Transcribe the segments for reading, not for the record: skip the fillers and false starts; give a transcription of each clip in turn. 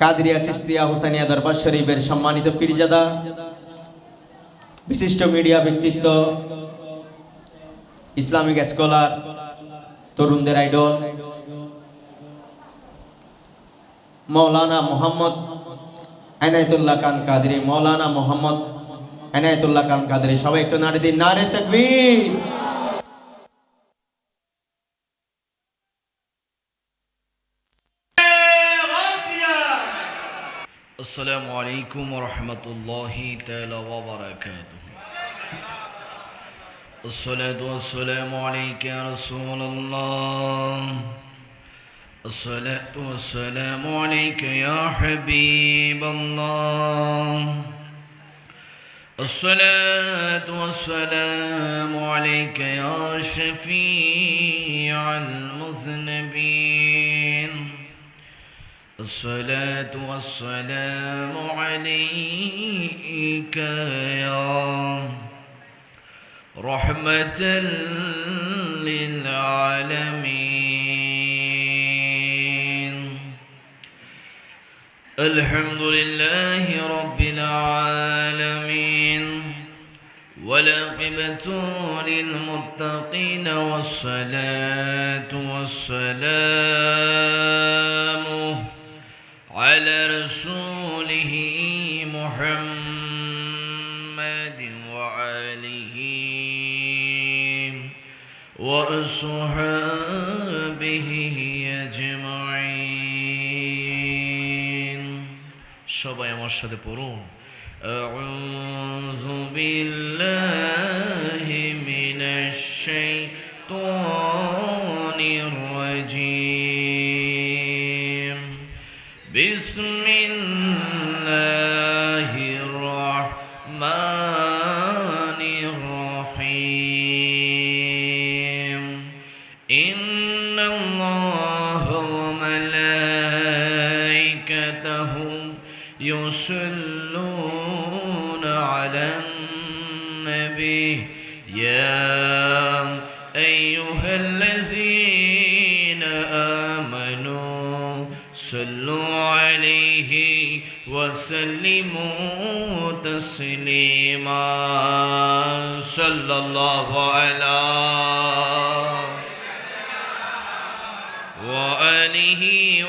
কাদরিয়া চিশতিয়া হুসাইনিয়া দরবার শরীফের সম্মানিত পীরজাদা, বিশিষ্ট মিডিয়া ব্যক্তিত্ব, ইসলামিক স্কলার, তরুণদের আইডল মৌলানা মোহাম্মদ এনায়েতুল্লাহ খান কাদরি, মৌলানা মোহাম্মদ এনায়েতুল্লাহ খান কাদরি, সবাই একটু নারে দিন, নারে তাকবীর। السلام عليكم ورحمة الله تعالى وبركاته. الصلاة والسلام عليك يا رسول الله. الصلاة والسلام عليك يا حبيب الله. الصلاة والسلام عليك يا شفيع المذنبين. الصلاة والسلام عليك يا رحمة للعالمين. الحمد لله رب العالمين، والعاقبة للمتقين، والصلاة والسلام على رسوله محمد وآله وأصحابه أجمعين. সবাই আমার সাথে পড়ুন, أعوذ بالله من الشيطان الرجيم. بسم الله الرحمن الرحيم. إن الله وملائكته يصلون على النبي يا أيها الذين آمنوا صلوا عليه وسلموا تسليما. صلى الله على وآله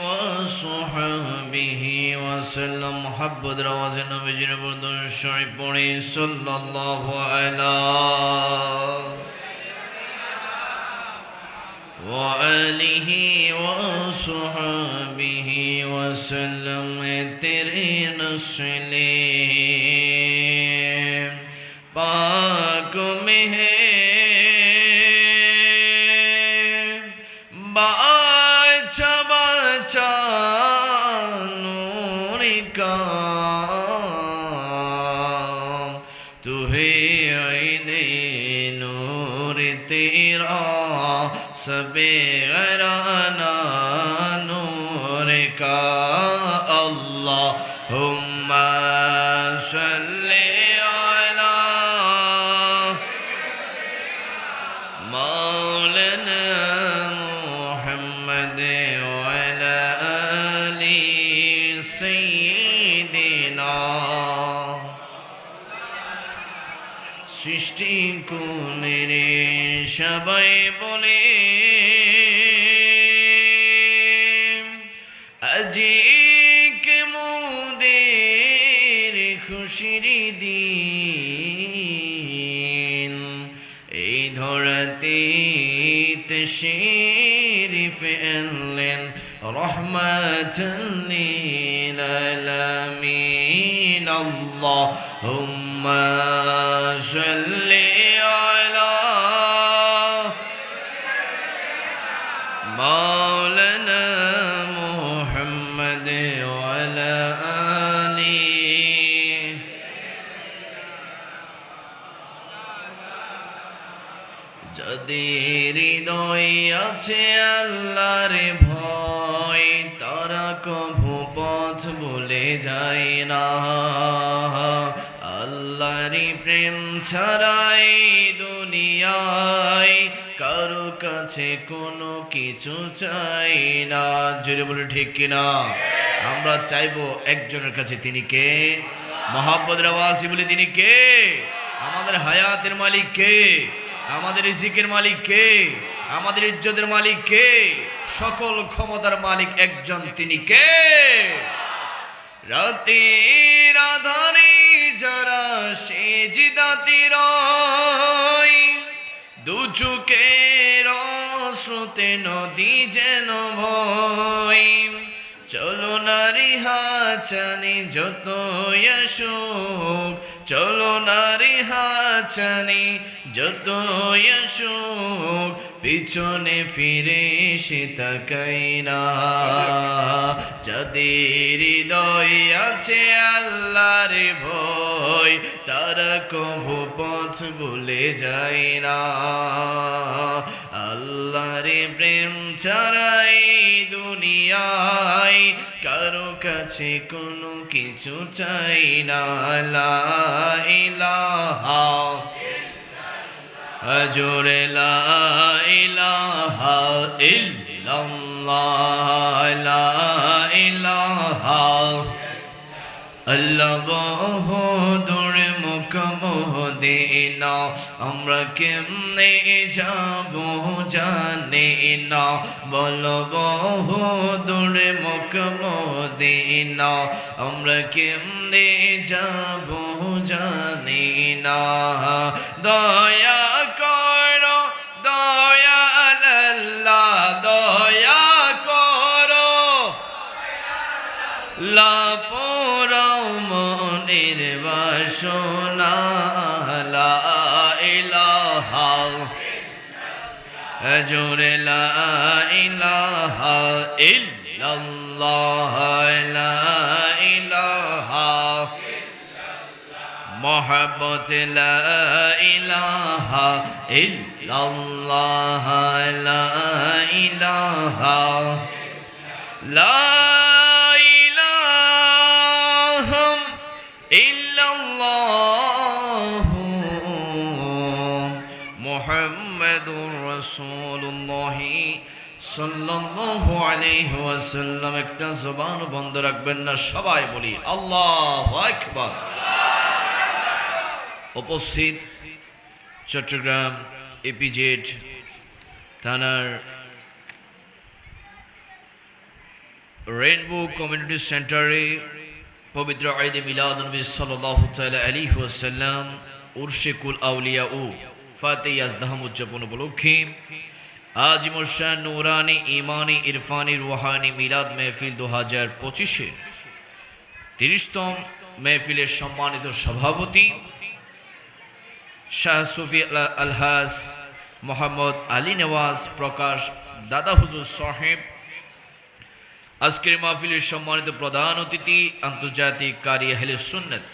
وصحبه وسلم. محبت رواز النبي جنبرد الشعب بني صلى الله على وآله وصحبه وسلم. तेरे नस्ले पाक में है बाचा बाचा नूर का, तू है आईने नूर तेरा सबे गराना नूर का. अल्लाहुम्मा सल्ली अला मौलाना मुहम्मद वअला आलि सय्यिदिना. সৃষ্টি কোনে সবাই বলে আজি কে মোদের খুশির দিন, এই ধরাতে তশরীফ আনলেন রহমাতাল লিল আলামিন. আল্লাহুম্মা সাল্লি আলা মাওলানা মুহাম্মদ ওয়ালা আলি. যাদের হৃদয় আছে আল্লাহর ভয়, তারা কভু পথ ভুলে যায় না। আল্লাহর প্রেম ছাড়াই দুনিয়ায় কারো কাছে কোনো কিছু চাই না। জোরে বলে ঠিক কিনা? আমরা চাইবো একজনের কাছে, তিনি কে? মোহাম্মদ রাওয়াসি বলে তিনি কে? আমাদের হায়াতের মালিক কে? আমাদের রিজিকের মালিক কে? আমাদের ইজ্জতের মালিক কে? সকল ক্ষমতার মালিক একজন, তিনি কে? রাতের আধারে যারা সেজদাতে রয়, দু চোখের স্রোতে নদী যেন ভয়। চলো নারী হাচানি যতই আসুক, চলো নারী হাচানি যতই আসুক, পিছনে ফিরে সে তাকাই না। যাদের হৃদয়ে আছে আল্লাহর ভয়, তারা কভু পথ ভুলে যায় না। আল্লাহর প্রেম ছাড়াই দুনিয়ায় কারো কাছে কোনো কিছু চাই না। লা ইলাহা জোরে লা ইলাহা ইল্লাল্লাহ, লা ইলাহা আল্লাহ বহুদূর মুখ মদিনা, আমরা কেমনে যাব জানি না। বলো বহুদূর মুখ মদিনা, আমরা কেমনে যাব জানি না। দয়া করো দয়াল আল্লাহ, দয়া করো লাপরাও মনের বাসনা। লা ইলাহা জোরে লা ইলাহা ইল্লাল্লাহ, লা ইলাহা মোহাব্বত লা ইলাহা ইল্লাল্লাহ, লা ইলাহা লা মুহাম্মাদুর রাসূলুল্লাহ সাল্লাল্লাহু আলাইহি ওয়াসাল্লাম। একটা জবান বন্ধ রাখবেন না, সবাই বলি আল্লাহু আকবার। উপস্থিত চট্টগ্রাম ইপিজেড থানার রেইনবো কমিউনিটি সেন্টারে পবিত্র ঈদে মিলাদুন্নবী সাল্লাল্লাহু তাআলা আলাইহি ওয়াসাল্লাম উরশে কুল আউলিয়া ও ফাতে ইয়াজদাহাম উদযাপন উপলক্ষে আজ মুশান নুরানি ইমানি ইরফানি রুহানি মিলাদ মেহফিল 2025 30তম মেহফিলের সম্মানিত সভাপতি শাহ সুফি আলহাজ মোহাম্মদ আলী নেওয়াজ প্রকাশ দাদা হুজুর সাহেব, আজকের মাহফিলের সম্মানিত প্রধান অতিথি আন্তর্জাতিক কারি আহলে সুন্নাত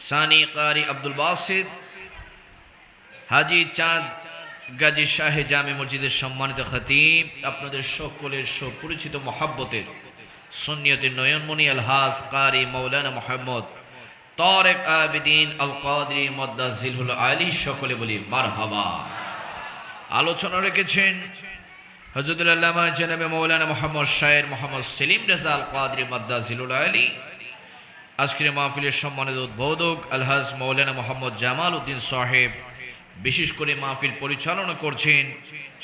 সানি কারি আব্দুল বাসিত হাজি চাঁদ গাজী শাহে জামে মসজিদের সম্মানিত খতিব, আপনাদের সকলের সুপরিচিত মহাব্বতের সুন্নিয়তের নয়নমণি আলহাজ কারি মৌলানা মোহাম্মদ তারেক আবিদিন আল কাদরি মদ্দাজিলুল আলী, সকলে বলি মারহাবা। আলোচনা রেখেছেন হযরতুল আল্লামা জনাবে মৌলানা মোহাম্মদ শায়ের মোহাম্মদ সেলিম রেজা আল কাদরি মদ্দাজিলুল আলী। আজকের মাহফিলের সম্মানিত উদ্বোধক আলহাজ মৌলানা মোহাম্মদ জামাল উদ্দিন সাহেব, বিশেষ করে মাহফিল পরিচালনা করছেন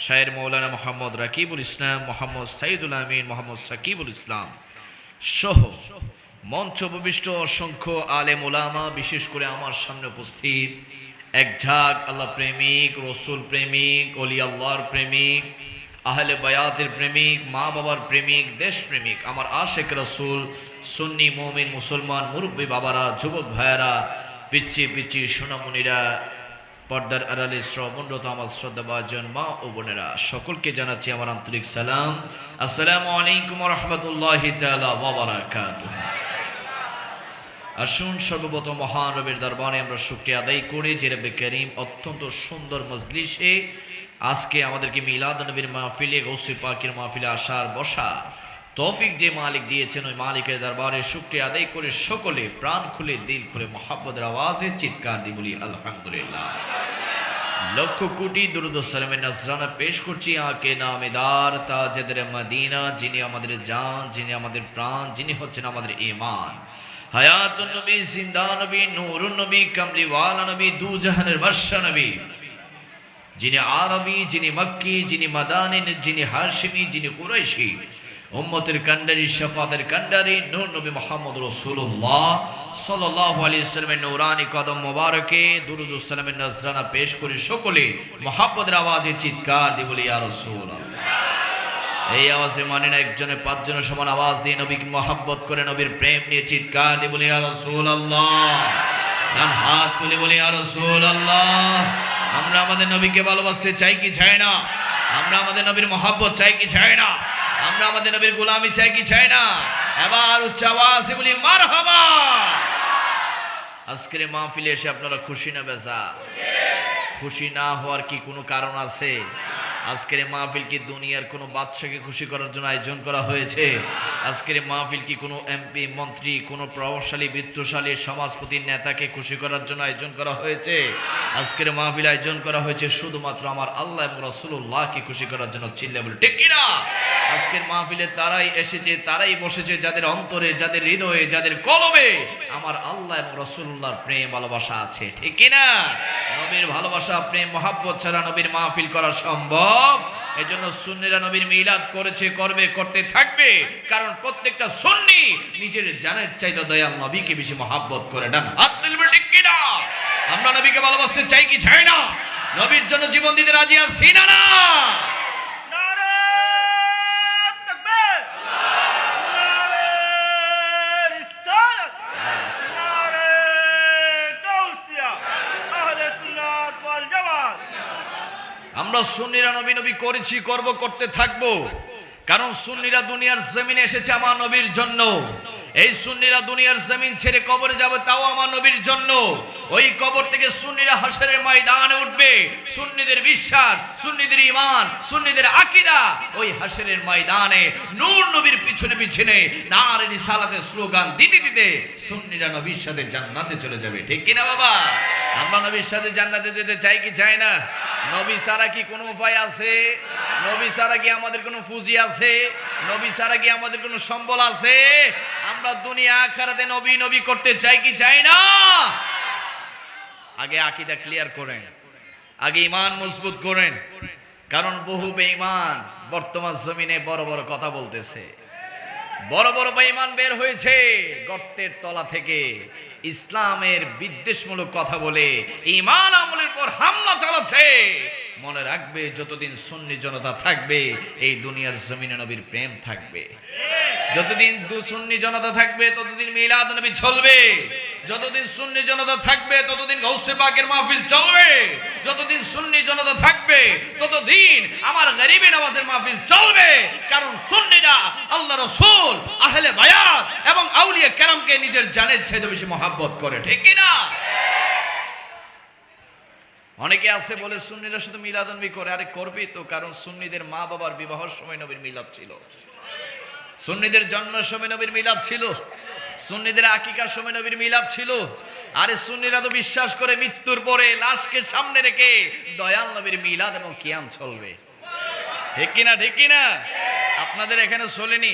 শায়ের মৌলানা মোহাম্মদ রাকিবুল ইসলাম, মোহাম্মদ সাইদুল আমিন, মোহাম্মদ সাকিবুল ইসলাম সহ মঞ্চ উপবিষ্ট অসংখ্য আলেম ওলামা, বিশেষ করে আমার সামনে উপস্থিত এক ঝাঁক আল্লাহ প্রেমিক, রসুল প্রেমিক, অলি আল্লাহর প্রেমিক, আহলে বায়াতের প্রেমিক, মা বাবার প্রেমিক, দেশ প্রেমিক, আমার আশেক রসুল, সুন্নি মুমিন মুসলমান মুরব্বী বাবারা, যুবক ভাইয়েরা, পিচ্ছি পিচ্ছি সোনামণিরা, পর্দার আড়ালে শ্রবণরত আমার শ্রদ্ধাভাজন মা ও বোনেরা, সকলকে জানাচ্ছি আমার আন্তরিক সালাম। আসসালামু আলাইকুম ওয়া রাহমাতুল্লাহি তাআলা ওয়া বারাকাতুহু। আসুন সর্বপ্রথম মহান রবের দরবারে আমরা শুকরিয়া আদায় করি যে রব্বে করিম অত্যন্ত সুন্দর মজলিসে আজকে আমাদেরকে মিলাদুন্নবীর মাহফিলে, গৌসে পাকের মাহফিলে আসার বসা তৌফিক যে মালিক দিয়েছেন, ওই মালিকের দরবারে শুকরিয়া আদায় করে সকলে প্রাণ খুলে দিল খুলে মহাব্বতের আওয়াজে চিৎকার দি বলি আলহামদুলিল্লাহ। লক্ষ কোটি দুরূদ ও সালামের নজরানা পেশ করছি আকে নামেদার তাজেদের মদিনা, যিনি আমাদের জান, যিনি আমাদের প্রাণ, যিনি হচ্ছেন আমাদের ঈমান। হায়াতুন নবী, জিন্দা নবী, নূরুন নবী, কামলিওয়ালা নবী, দু জাহানের বাদশা নবী, যিনি আরবি, যিনি মক্কি, যিনি মাদানী, যিনি হাশিমি, যিনি কুরাইশি, উম্মতের কান্ডারি, শাফাতের কান্ডারি, নূর নবী মুহাম্মদ রাসূলুল্লাহ সাল্লাল্লাহু আলাইহি ওয়াসাল্লামের নূরানি কদম মোবারকে দুরূদ ও সালামের নজরানা পেশ করে সকলে মুহাব্বতের আওয়াজে চিৎকার দিয়ে বলি ইয়া রাসূলুল্লাহ। এই আওয়াজে মানে না একজনে পাঁচজনের সমান আওয়াজ দিয়ে নবীকে মহব্বত করে নবীর প্রেম নিয়ে চিৎকার দিয়ে বলি ইয়া রাসূলুল্লাহ। ডান হাত তুলে বলি ইয়া রাসূলুল্লাহ। আমরা আমাদের নবীকে ভালোবাসতে চাই কি চাই না? আমরা আমাদের নবীর মহব্বত চাই কি চাই না? আমরা আমাদের নবীর গোলামি চাই কি চাই না? এবার উচ্চ আওয়াজে বলি মারহাবা। আজকের মাহফিলে এসে আপনারা খুশি না বেজা? খুশি না হওয়ার কি কোনো কারণ আছে? আজকের মাহফিল কি দুনিয়ার কোনো বাদশাকে খুশি করার জন্য আয়োজন করা হয়েছে? আজকের মাহফিল কি কোনো এমপি, মন্ত্রী, কোনো প্রভাবশালী, বিত্তশালী সমাজপতির নেতাকে খুশি করার জন্য আয়োজন করা হয়েছে? আজকের মাহফিল আয়োজন করা হয়েছে শুধুমাত্র আমার আল্লাহ এবং রাসূলুল্লাহকে খুশি করার জন্য। চিল্লা বলে ঠিক কিনা? আজকের মাহফিলে তারাই এসেছে, তারাই বসেছে যাদের অন্তরে, যাদের হৃদয়ে, যাদের কলবে আমার আল্লাহ এবং রাসূলুল্লাহর প্রেম ভালোবাসা আছে। ঠিক কিনা? নবীর ভালোবাসা, প্রেম, মহব্বত ছাড়া নবীর মাহফিল করা সম্ভব? এজন্য সুন্নিরা নবীর মিলাদ করেছে, করবে, করতে থাকবে। কারণ প্রত্যেকটা সুন্নি নিজের জানের চাইতে দয়াল নবীকে বেশি মহব্বত করে। ডান হাত তুলবে ঠিক কিনা? আমরা নবীকে ভালোবাসতে চাই কি চাই না? নবীর জন্য জীবন দিতে রাজি আছি না না? আমরা সুন্নিরা নবী নবী করেছি, করব, করতে থাকবো। কারণ সুন্নিরা দুনিয়ার জমিনে এসেছে আমার নবীর জন্য। এই সুন্নিরা দুনিয়ার জমিন ছেড়ে কবরে যাবে, তাও আমার নবীর জন্য। ওই কবর থেকে সুন্নিরা হাশরের ময়দানে উঠবে। সুন্নিদের বিশ্বাস, সুন্নিদের ঈমান, সুন্নিদের আকীদা ওই হাশরের ময়দানে নূর নবীর পিছনে পিছনে নারে রিসালাতের স্লোগান দিতে দিতে সুন্নিরা নবীর সাথে জান্নাতে চলে যাবে। ঠিক কিনা বাবা? আমরা নবীর সাথে জান্নাতে যেতে চাই কি চাই না? নবী ছাড়া কি কোনো উপায় আছে? নবী ছাড়া কি আমাদের কোনো পুঁজি আছে? নবী ছাড়া কি আমাদের কোনো সম্বল আছে? আমরা দুনিয়া আখিরাতে নবী নবী করতে চাই কি চাই না? আগে আকীদা ক্লিয়ার করেন, আগে ঈমান মজবুত করেন। কারণ বহু বেঈমান বর্তমান জমিনে বড় বড় কথা বলতেছে। বড় বড় বেঈমান বের হয়েছে গর্তের তলা থেকে ইসলামের বিদ্বেষমূলক কথা বলে ঈমান আমলের পর হামলা চালাচ্ছে। মনে রাখবে, যতদিন সুন্নি জনতা থাকবে এই দুনিয়ার জমিনে নবীর প্রেম থাকবে। যতদিন সুন্নি জনতা থাকবে ততদিন মিলাদ নবী চলবে। যতদিন সুন্নি জনতা থাকবে ততদিন গাউসে পাকের মাহফিল চলবে। যতদিন সুন্নি জনতা থাকবে ততদিন আমার গরিবে নামাজের মাহফিল চলবে। কারণ সুন্নিরা আল্লাহ রাসূল, আহলে বায়াত এবং আউলিয়া কেরামকে নিজের জানের চাইতে বেশি মহব্বত করে। ঠিক কি না? অনেকে আছে বলে সুন্নিরা শুধু মিলাদ নবী করে। আরে করবে তো, কারণ সুন্নিদের মা বাবার বিবাহের সময় নবীর মিলাদ ছিল, সুন্নিদের জন্মের সময় নবীর মিলাদ ছিল, সুন্নিদের আকিকার সময় নবীর মিলাদ ছিল। আরে সুন্নিরা তো বিশ্বাস করে মৃত্যুর পরে লাশকে সামনে রেখে দয়াল নবীর মিলাদ এবং কিয়াম চলবে। ঠিক কিনা? ঠিক কিনা? আপনাদের এখানে চলেনি?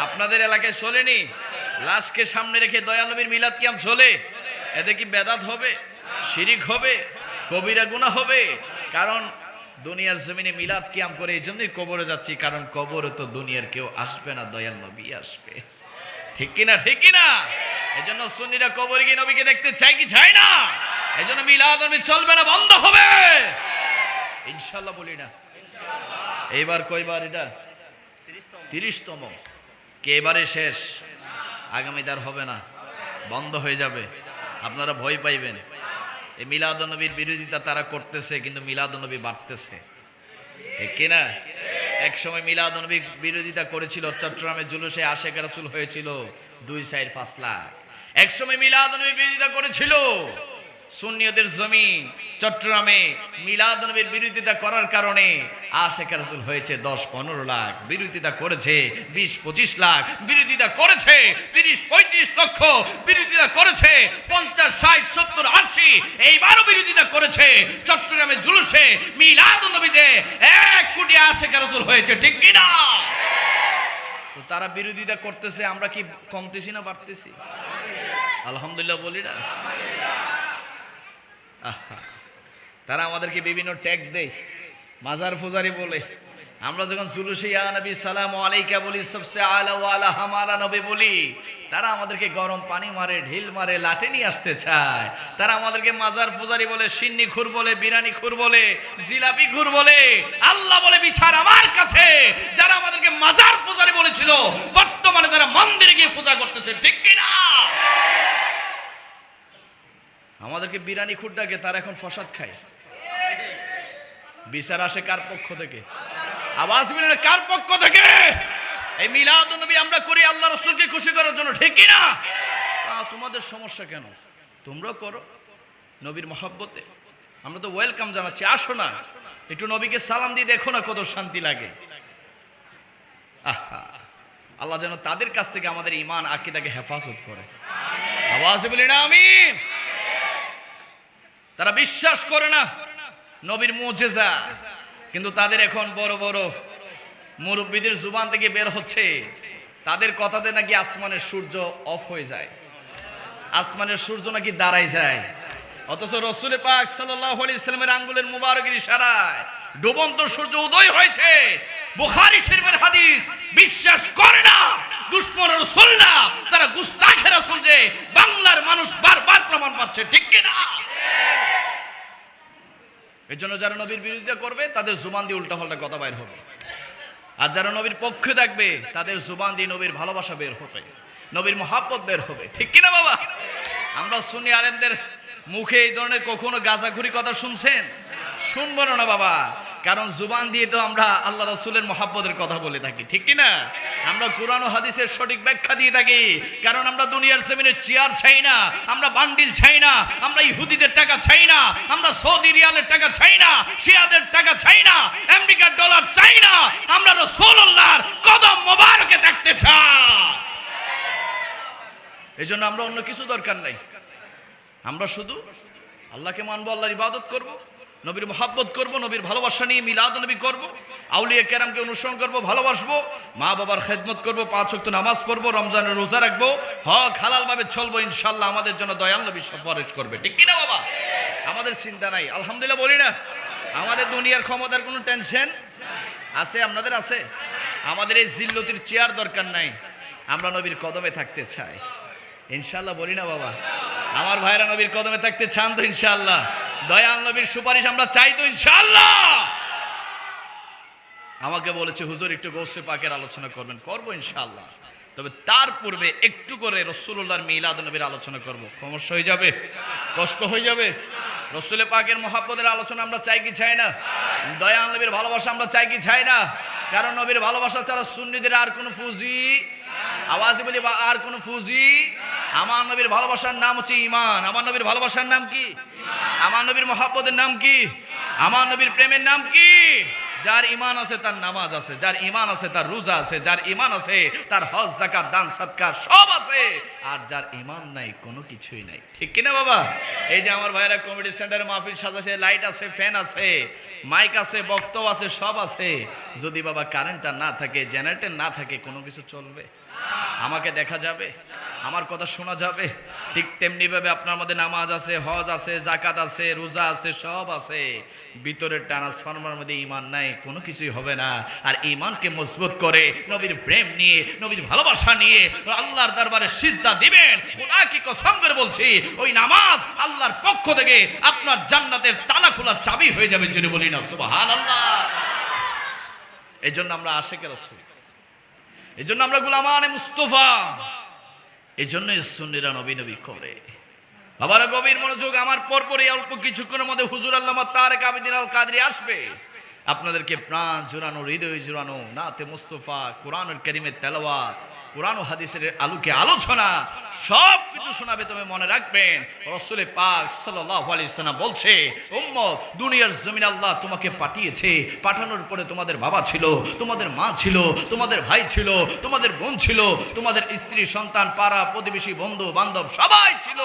আপনাদের এলাকায় চলেনি? লাশকে সামনে রেখে দয়াল নবীর মিলাদ কিয়াম চলে? এতে কি বেদাত হবে? শিরিক হবে? কবিরা গুনাহ হবে? কারণ দুনিয়ার জমিনে মিলাদ কিয়াম করে এই জন্যই কবরে যাচ্ছি, কারণ কবরে তো দুনিয়ার কেউ আসবে না, দয়াল নবী আসবে। ঠিক কিনা? ঠিক কিনা? এই জন্য সুন্নিরা কবরে গিয়ে নবীকে দেখতে চাই কি চাই না? এই জন্য মিলাদ নবী চলবে না, বন্ধ হবে ইনশাল্লাহ। বলি না এইবার কয়বার? এটা 30তম। কে এবারে শেষ? আগামীবার হবে না, বন্ধ হয়ে যাবে। আপনারা ভয় পাইবেন। এই মিলাদ নবীর বিরোধিতা তারা করতেছে, কিন্তু মিলাদ নবী বাড়তেছে। ঠিক কিনা? এক সময় মিলাদ নবী বিরোধিতা করেছিল, চট্টগ্রামের জুলুসে আশেক রাসূল হয়েছিল 2-4-5 লাখ। এক সময় মিলাদ নবী বিরোধিতা করেছিল সুন্নিয়তের জমিন চট্টগ্রামে মিলাদুন্নবীর বিরোধিতা করার কারণে আশেক রাসূল হয়েছে 10-15 লাখ, বিরোধিতা করেছে 20-25 লাখ, বিরোধিতা করেছে 30-35 লক্ষ, বিরোধিতা করেছে 50-60-70-80, এইবারও বিরোধিতা করেছে চট্টগ্রামে জুলুসে মিলাদুন্নবীতে 1 কোটি আশেক রাসূল হয়েছে, ঠিক কি না? তো তারা বিরোধিতা করতেছে, আমরা কি কমতেছি না বাড়তেছি? আলহামদুলিল্লাহ বলি না? আহা, তারা আমাদেরকে বিভিন্ন ট্যাগ দেয়, মাজার ফুজারি বলে। আমরা যখন জুলুসে ইয়া নবী সালামু আলাইকা বলি, সবসে আলা ওয়ালা হামারা নবী বলি, তারা আমাদেরকে গরম পানি মারে, ঢিল মারে, লাঠি নিয়ে আসতে চায়। তারা আমাদেরকে মাজার ফুজারি বলে, সিন্নি খুর বলে, বিরানি খুর বলে, জিলাপি খুর বলে। আল্লাহ বলে বিচার আমার কাছে, যারা আমাদেরকে মাজার ফুজারি বলেছিল বর্তমানে তারা মন্দিরে গিয়ে পূজা করতেছে, ঠিক কি না? আমাদেরকে বিরানি খুর ডাকে, তারা এখন ফসাদ খায়। বিচার আসে কার পক্ষ থেকে? আওয়াজ মিলে কার পক্ষ থেকে? এই মিলাদুন্নবী আমরা করি আল্লাহ রাসূলকে খুশি করার জন্য, ঠিক কি না? তোমাদের সমস্যা কেন? তোমরাও করো নবীর মহব্বতে। আমরা তো ওয়েলকাম জানাচ্ছি, আসো না, একটু নবীকে সালাম দিয়ে দেখো না কত শান্তি লাগে। আহা, আল্লাহ যেন তাদের কাছ থেকে আমাদের ঈমান আকীদাকে হেফাজত করে। আওয়াজ বলি না আমিন। তারা বিশ্বাস করে না নবীর মুজিজা, কিন্তু তাদের এখন বড় বড় মুরব্বীদের জুবান থেকে বের হচ্ছে তাদের কথাতে নাকি আসমানের সূর্য অফ হয়ে যায়, আসমানের সূর্য নাকি দাঁড়ায় যায়। অথচ রাসূল পাক সাল্লাল্লাহু আলাইহি সাল্লামের আঙ্গুলের মুবারকের ইশারায় ডুবন্ত সূর্য উদয় হয়েছে। বুখারী শরীফের হাদিস। বিশ্বাস করে না দুশমন রাসূল না, তারা গুস্তাখে রাসূল যে বাংলার মানুষ বারবার প্রমাণ পাচ্ছে, ঠিক কি না? এর জন্য যারা নবীর বিরোধিতা করবে তাদের জুবান দিয়ে উল্টাপাল্টা কথা বের হবে, আর যারা নবীর পক্ষে থাকবে তাদের জুবান দিয়ে নবীর ভালোবাসা বের হবে, নবীর মহব্বত বের হবে, ঠিক কি না বাবা? আমরা সুন্নি আলেমদের মুখে এই ধরনের কখনো গাঁজাখুরি কথা শুনছেন? শুনবো না বাবা, কারণ জুবান দিয়ে তো আমরা আল্লাহ রাসূলের মহব্বতের কথা বলে থাকি, ঠিক কি না? আমরা কোরআন ও হাদিসের সঠিক ব্যাখ্যা দিয়ে থাকি, কারণ আমরা দুনিয়ার জমিনে চেয়ার চাই না, আমরা বান্ডিল চাই না, আমরা ইহুদিদের টাকা চাই না, আমরা সৌদি রিয়ালের টাকা চাই না, শিয়াদের টাকা চাই না, আমেরিকার ডলার চাই না, আমরা রাসূলুল্লাহর কদম মোবারকে থাকতে চাই। এই জন্য আমরা অন্য কিছু দরকার নাই, আমরা শুধু আল্লাহকে মানবো, আল্লাহর ইবাদত করব, নবীর মহব্বত করব, নবীর ভালোবাসা নিয়ে মিলাদুন্নবী করব, আউলিয়া কেরামকে অনুসরণ করব, ভালোবাসবো, মা বাবার খেদমত করব, 5 ওয়াক্ত নামাজ পড়বো, রমজানের রোজা রাখবো, হক হালাল ভাবে চলবো, ইনশাআল্লাহ আমাদের জন্য দয়াল নবী সুপারিশ করবে, ঠিক কি না বাবা? আমাদের চিন্তা নাই, আলহামদুলিল্লাহ বলি না? আমাদের দুনিয়ার ক্ষমতার কোনো টেনশন আছে? আপনাদের আছে? আমাদের এই জিল্লতির চেয়ার দরকার নাই, আমরা নবীর কদমে থাকতে চাই, ইনশাআল্লাহ বলি না বাবা? আমার ভাইরা নবীর কদমে থাকতে চান তো ইনশাআল্লাহ? দয়াল নবীর সুপারিশ আমরা চাই তো ইনশাআল্লাহ? আমাকে বলেছে হুজুর একটু গৌসে পাকের আলোচনা করবেন, করব ইনশাআল্লাহ, তবে তার পূর্বে একটু করে রাসূলুল্লাহর মিলাদুন্নবীর আলোচনা করব। সমস্যা হয়ে যাবে? কষ্ট হয়ে যাবে? রাসূল পাকের মহব্বতের আলোচনা আমরা চাই কি চাই না? দয়াল নবীর ভালোবাসা আমরা চাই কি চাই না? কারণ নবীর ভালোবাসা ছাড়া সুন্নিদের আর কোনো ফুজি, আওয়াজে বলি আর কোনো ফুজি। আমার নবীর ভালোবাসার নাম হচ্ছে ঈমান। আমার নবীর ভালোবাসার নাম কি? আমার নবীর মহব্বতের নাম কি? আমার নবীর প্রেমের নাম কি? যার ঈমান আছে তার নামাজ আছে, যার ঈমান আছে তার রোজা আছে, যার ঈমান আছে তার হজ যাকাত দান সদকা সব আছে, আর যার ঈমান নাই কোনো কিছুই নাই, ঠিক কি না বাবা? এই যে আমার ভাইরা কমিটি সেন্টারে মাহফিল সাজাছে, লাইট আছে, ফ্যান আছে, মাইক আছে, বক্তব্য আছে, সব আছে, যদি বাবা কারেন্টটা না থাকে, জেনারেটর না থাকে, কোনো কিছু চলবে? আমাকে দেখা যাবে, আমার কথা শোনা যাবে? ঠিক তেমনি ভাবে আপনার মধ্যে নামাজ আছে, হজ আছে, যাকাত আছে, রোজা আছে, সব আছে, ভিতরের ট্রান্সফরমার মধ্যে ঈমান নাই, কোনো কিছুই হবে না। আর ঈমানকে মজবুত করে নবীর প্রেম নিয়ে, নবীর ভালোবাসা নিয়ে আল্লাহর দরবারে সিজদা দিবেন। খোদাকে কসম করে বলছি, ওই নামাজ আল্লাহর পক্ষ থেকে আপনার জান্নাতের তালা খোলার চাবি হয়ে যাবে, যদি বলি না সুবহানাল্লাহ। এই জন্য আমরা আশিকে রাসূল, এই জন্য আমরা গোলামানে মুস্তাফা, এই জন্য সুন্নিরা নবী নবী করে। বাবারা গভীর মনোযোগ, আমার পরপরই অল্প কিছুক্ষণের মধ্যে হুজুর আল্লামা তারেক আবিদিন আল কাদরি আসবে, আপনাদেরকে প্রাণ জোড়ানো, হৃদয় জোড়ানো নাতে মুস্তাফা, কোরআনুল কারীমের তেলাওয়াত, কোরআন ও হাদিসের আলোকে আলোচনা সব কিছু শোনাবে। তুমি মনে রাখবেন রাসূল পাক সাল্লাল্লাহু আলাইহি ওয়াসাল্লাম বলছে, উম্মত দুনিয়ার জমিনে আল্লাহ তোমাকে পাঠিয়েছে, পাঠানোর পরে তোমাদের বাবা ছিল, তোমাদের মা ছিল, তোমাদের ভাই ছিল, তোমাদের বোন ছিল, তোমাদের স্ত্রী সন্তান পাড়া প্রতিবেশী বন্ধু বান্ধব সবাই ছিল।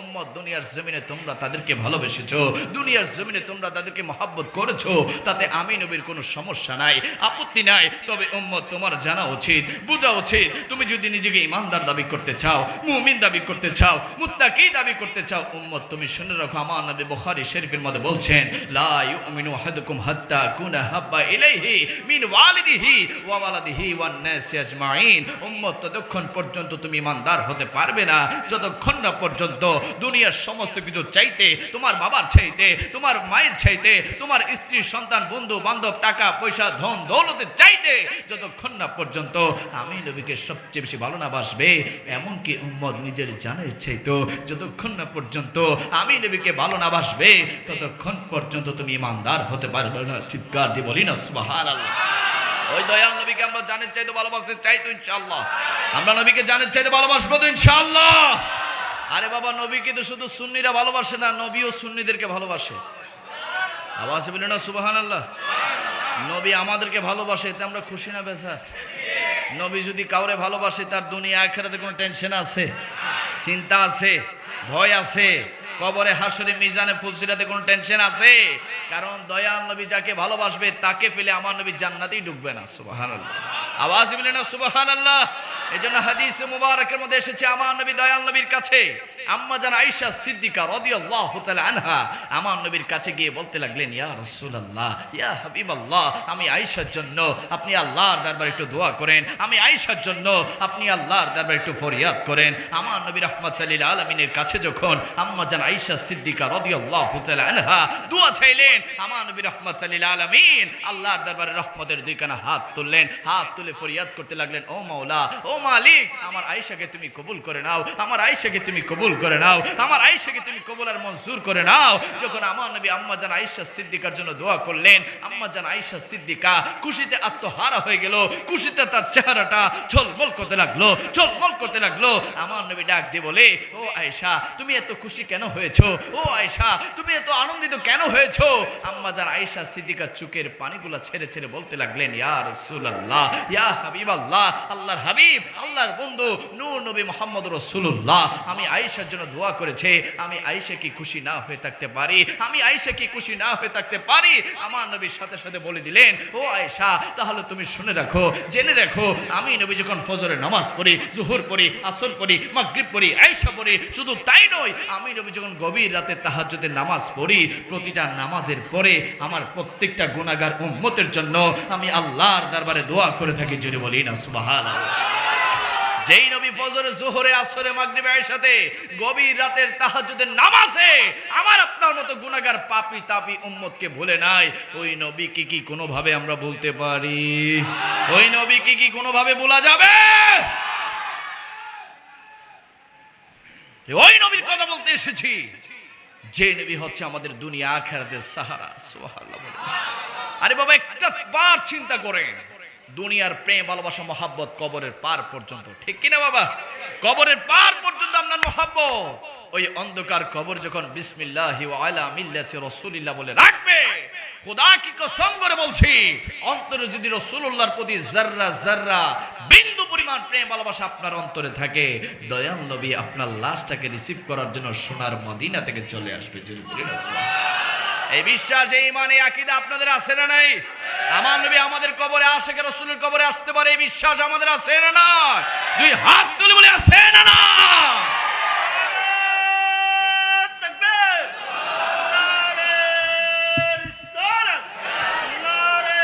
উম্মত দুনিয়ার জমিনে তোমরা তাদেরকে ভালোবেসেছো, দুনিয়ার জমিনে তোমরা তাদেরকে মহব্বত করেছো, তাতে আমি নবীর কোনো সমস্যা নাই, আপত্তি নাই। তবে উম্মত তোমার জানা উচিত, বোঝা উচিত, তুমি যদি নিজেকে ইমানদার দাবি করতে চাও, মুমিন দাবি করতে চাও, মুত্তাকি দাবি করতে চাও, উম্মত তুমি শুনে রাখো, আমার নবী বুখারী শরীফের মধ্যে বলছেন, লা ইউমিনু আহাদুকুম হাত্তা কুনা হাব্বা ইলাইহি মিন ওয়ালিদিহি ওয়া ওয়ালাদিহি ওয়ান নাসি আজমাইন। উম্মত ততক্ষণ পর্যন্ত তুমি ইমানদার হতে পারবে না যতক্ষণ না পর্যন্ত দুনিয়ার সমস্ত কিছু চাইতে, তোমার বাবার চাইতে, তোমার মায়ের চাইতে, তোমার স্ত্রী সন্তান বন্ধু বান্ধব টাকা পয়সা ধন দৌলতের চাইতে যতক্ষণ না পর্যন্ত আমি নবীকে সবচেয়ে বেশি ভালো না বাসবে, এমনকি উম্মত নিজের জানের চাইতো যতক্ষণ না পর্যন্ত আমি নবীকে ভালো না বাসবে ততক্ষণ পর্যন্ত তুমি ইমানদার হতে পারবে না। চিৎকার দিয়ে বলি না সুবহানাল্লাহ। ওই দয়াল নবীকে আমরা জানের চাইতে ভালোবাসতে চাই তো ইনশাআল্লাহ, আমরা নবীকে জানের চাইতে ভালোবাসবো তো ইনশাআল্লাহ। আরে বাবা, নবীকে তো শুধু সুন্নিরা ভালোবাসে না, নবীও সুন্নিদেরকে ভালোবাসে। আওয়াজ বলি না সুবহানাল্লাহ। নবী আমাদেরকে ভালোবাসে, এতে আমরা খুশি না বেজার? নবী যদি কাউরে ভালোবাসে তার দুনিয়া আখিরাতে কোনো টেনশন আছে, চিন্তা আছে, ভয় আছে, কবরে হাসরে মিজানে ফুলসিরাতে কোনো টেনশন আছে? কারণ দয়াল নবী যাকে ভালোবাসবে তাকে ফেলে আমার নবী জান্নাতেই ঢুকবে না। সুবহানাল্লাহ। আওয়াজ বলি না সুবহানাল্লাহ। এজন্য হাদিসে মুবারকের মধ্যে এসেছে, আমার নবী দয়াল নবীর কাছে আম্মা জান আয়েশা সিদ্দিকা রাদিয়াল্লাহু তাআলা আনহা আমার নবীর কাছে গিয়ে বলতে লাগলেন, ইয়া রাসূলুল্লাহ, ইয়া হাবিবাল্লাহ, আমি আয়েশার জন্য আপনি আল্লাহর দরবারে একটু দোয়া করেন, আমি আয়েশার জন্য আপনি আল্লাহর দরবারে একটু ফরিয়াদ করেন। আমার নবী রাহমাতুল লিল আলামিনের কাছে যখন আম্মা জান আয়েশা সিদ্দিকা রাদিয়াল্লাহু তাআলা আনহা দোয়া চাইলেন, আমার নবী রাহমাতুল লিল আলামিন আল্লাহর দরবারে রহমতের দুইখানা হাত তুললেন, হাত তুলে ফরিয়াদ করতে লাগলেন, ও মাওলা, ও মালিক, আমার আয়েশাকে তুমি কবুল করে নাও, আমার আয়েশাকে তুমি কবুল করে নাও, আমার আয়েশাকে তুমি কবুল আর মঞ্জুর করে নাও। যখন আমার নবী আম্মা জান আয়েশা সিদ্দিকার জন্য দোয়া করলেন, আম্মা জান আয়েশা সিদ্দিকা খুশিতে আত্মহারা হয়ে গেল, খুশিতে তার চেহারাটা ঝলমল করতে লাগলো, ঝলমল করতে লাগলো। আমার নবী ডাক দিয়ে বলে, ও আয়েশা, তুমি এত খুশি কেন হয়েছো? ও আয়েশা, তুমি এত আনন্দিত কেন হয়েছো? আম্মা জান আয়েশা সিদ্দিকা চোখের পানিগুলো ছেড়ে ছেড়ে বলতে লাগলেন, ইয়া রাসূলুল্লাহ, ইয়া হাবিবাল্লাহ, আল্লাহর হাবিব, আল্লাহর বন্ধু নূর নবী মুহাম্মদ রাসূলুল্লাহ, আমি আয়েশার জন্য দোয়া করেছে, আমি আয়েশা কি খুশি না হয়ে থাকতে পারি? আমি আয়েশা কি খুশি না হয়ে থাকতে পারি? আমার নবীর সাথে সাথে বলে দিলেন, ও আয়েশা, তাহলে তুমি শুনে রাখো, জেনে রাখো, আমি নবী যখন ফজরের নামাজ পড়ি, জোহর পড়ি, আসর পড়ি, মাগরিব পড়ি, আয়েশা পড়ি, শুধু তাই নয়, আমি নবী যখন গভীর রাতে তাহাজ্জুদের নামাজ পড়ি, প্রতিটা নামাজের পরে আমার প্রত্যেকটা গুনাহগার উম্মতের জন্য আমি আল্লাহর দরবারে দোয়া করে থাকি। জোরে বলি না সুবহানাল্লাহ। যেই নবী ফজরে, জোহরে, আসরে, মাগরিবে, আয়েশাতে গভীর রাতের তাহাজ্জুদের নামাজে আমার আপনার মতো গুনাহগার পাপী তাপী উম্মতকে ভুলে নাই, ওই নবীকে কি কোনোভাবে আমরা বলতে পারি? ওই নবীকে কি কোনোভাবে ভোলা যাবে? ওই নবীর কথা বলতে এসেছি, যে নবী হচ্ছে আমাদের দুনিয়া আখিরাতের সাহারা। সুবহানাল্লাহ। আরে বাবা, একটা বার চিন্তা করেন, দুনিয়ার প্রেম ভালোবাসা মহাব্বত কবরের পার পর্যন্ত, ঠিক কিনা বাবা? কবরের পার পর্যন্ত আপনার মহাব্বত, ওই অন্ধকার কবর যখন বিসমিল্লাহি ওয়া আলা মিল্লাতি রাসূলিল্লাহ বলে রাখবে, খোদা কি কসম করে বলছি, অন্তরে যদি রাসূলুল্লাহর প্রতি যাররা যাররা বিন্দু পরিমাণ প্রেম ভালোবাসা আপনার অন্তরে থাকে, দয়াল নবী আপনার লাশটাকে রিসিভ করার জন্য সোনার মদিনা থেকে চলে আসবে। জোরে বলি না সুবহানাল্লাহ। এই বিশ্বাস, এই ইমানে আকীদা আপনাদের আছে না নাই? আমার নবী আমাদের কবরে আশিক রাসূলের কবরে আসতে পারে, এই বিশ্বাস আমাদের আছে না না? দুই হাত তুলে বলে আছে না না? তাকবীর, নারে রিসালাত, নারে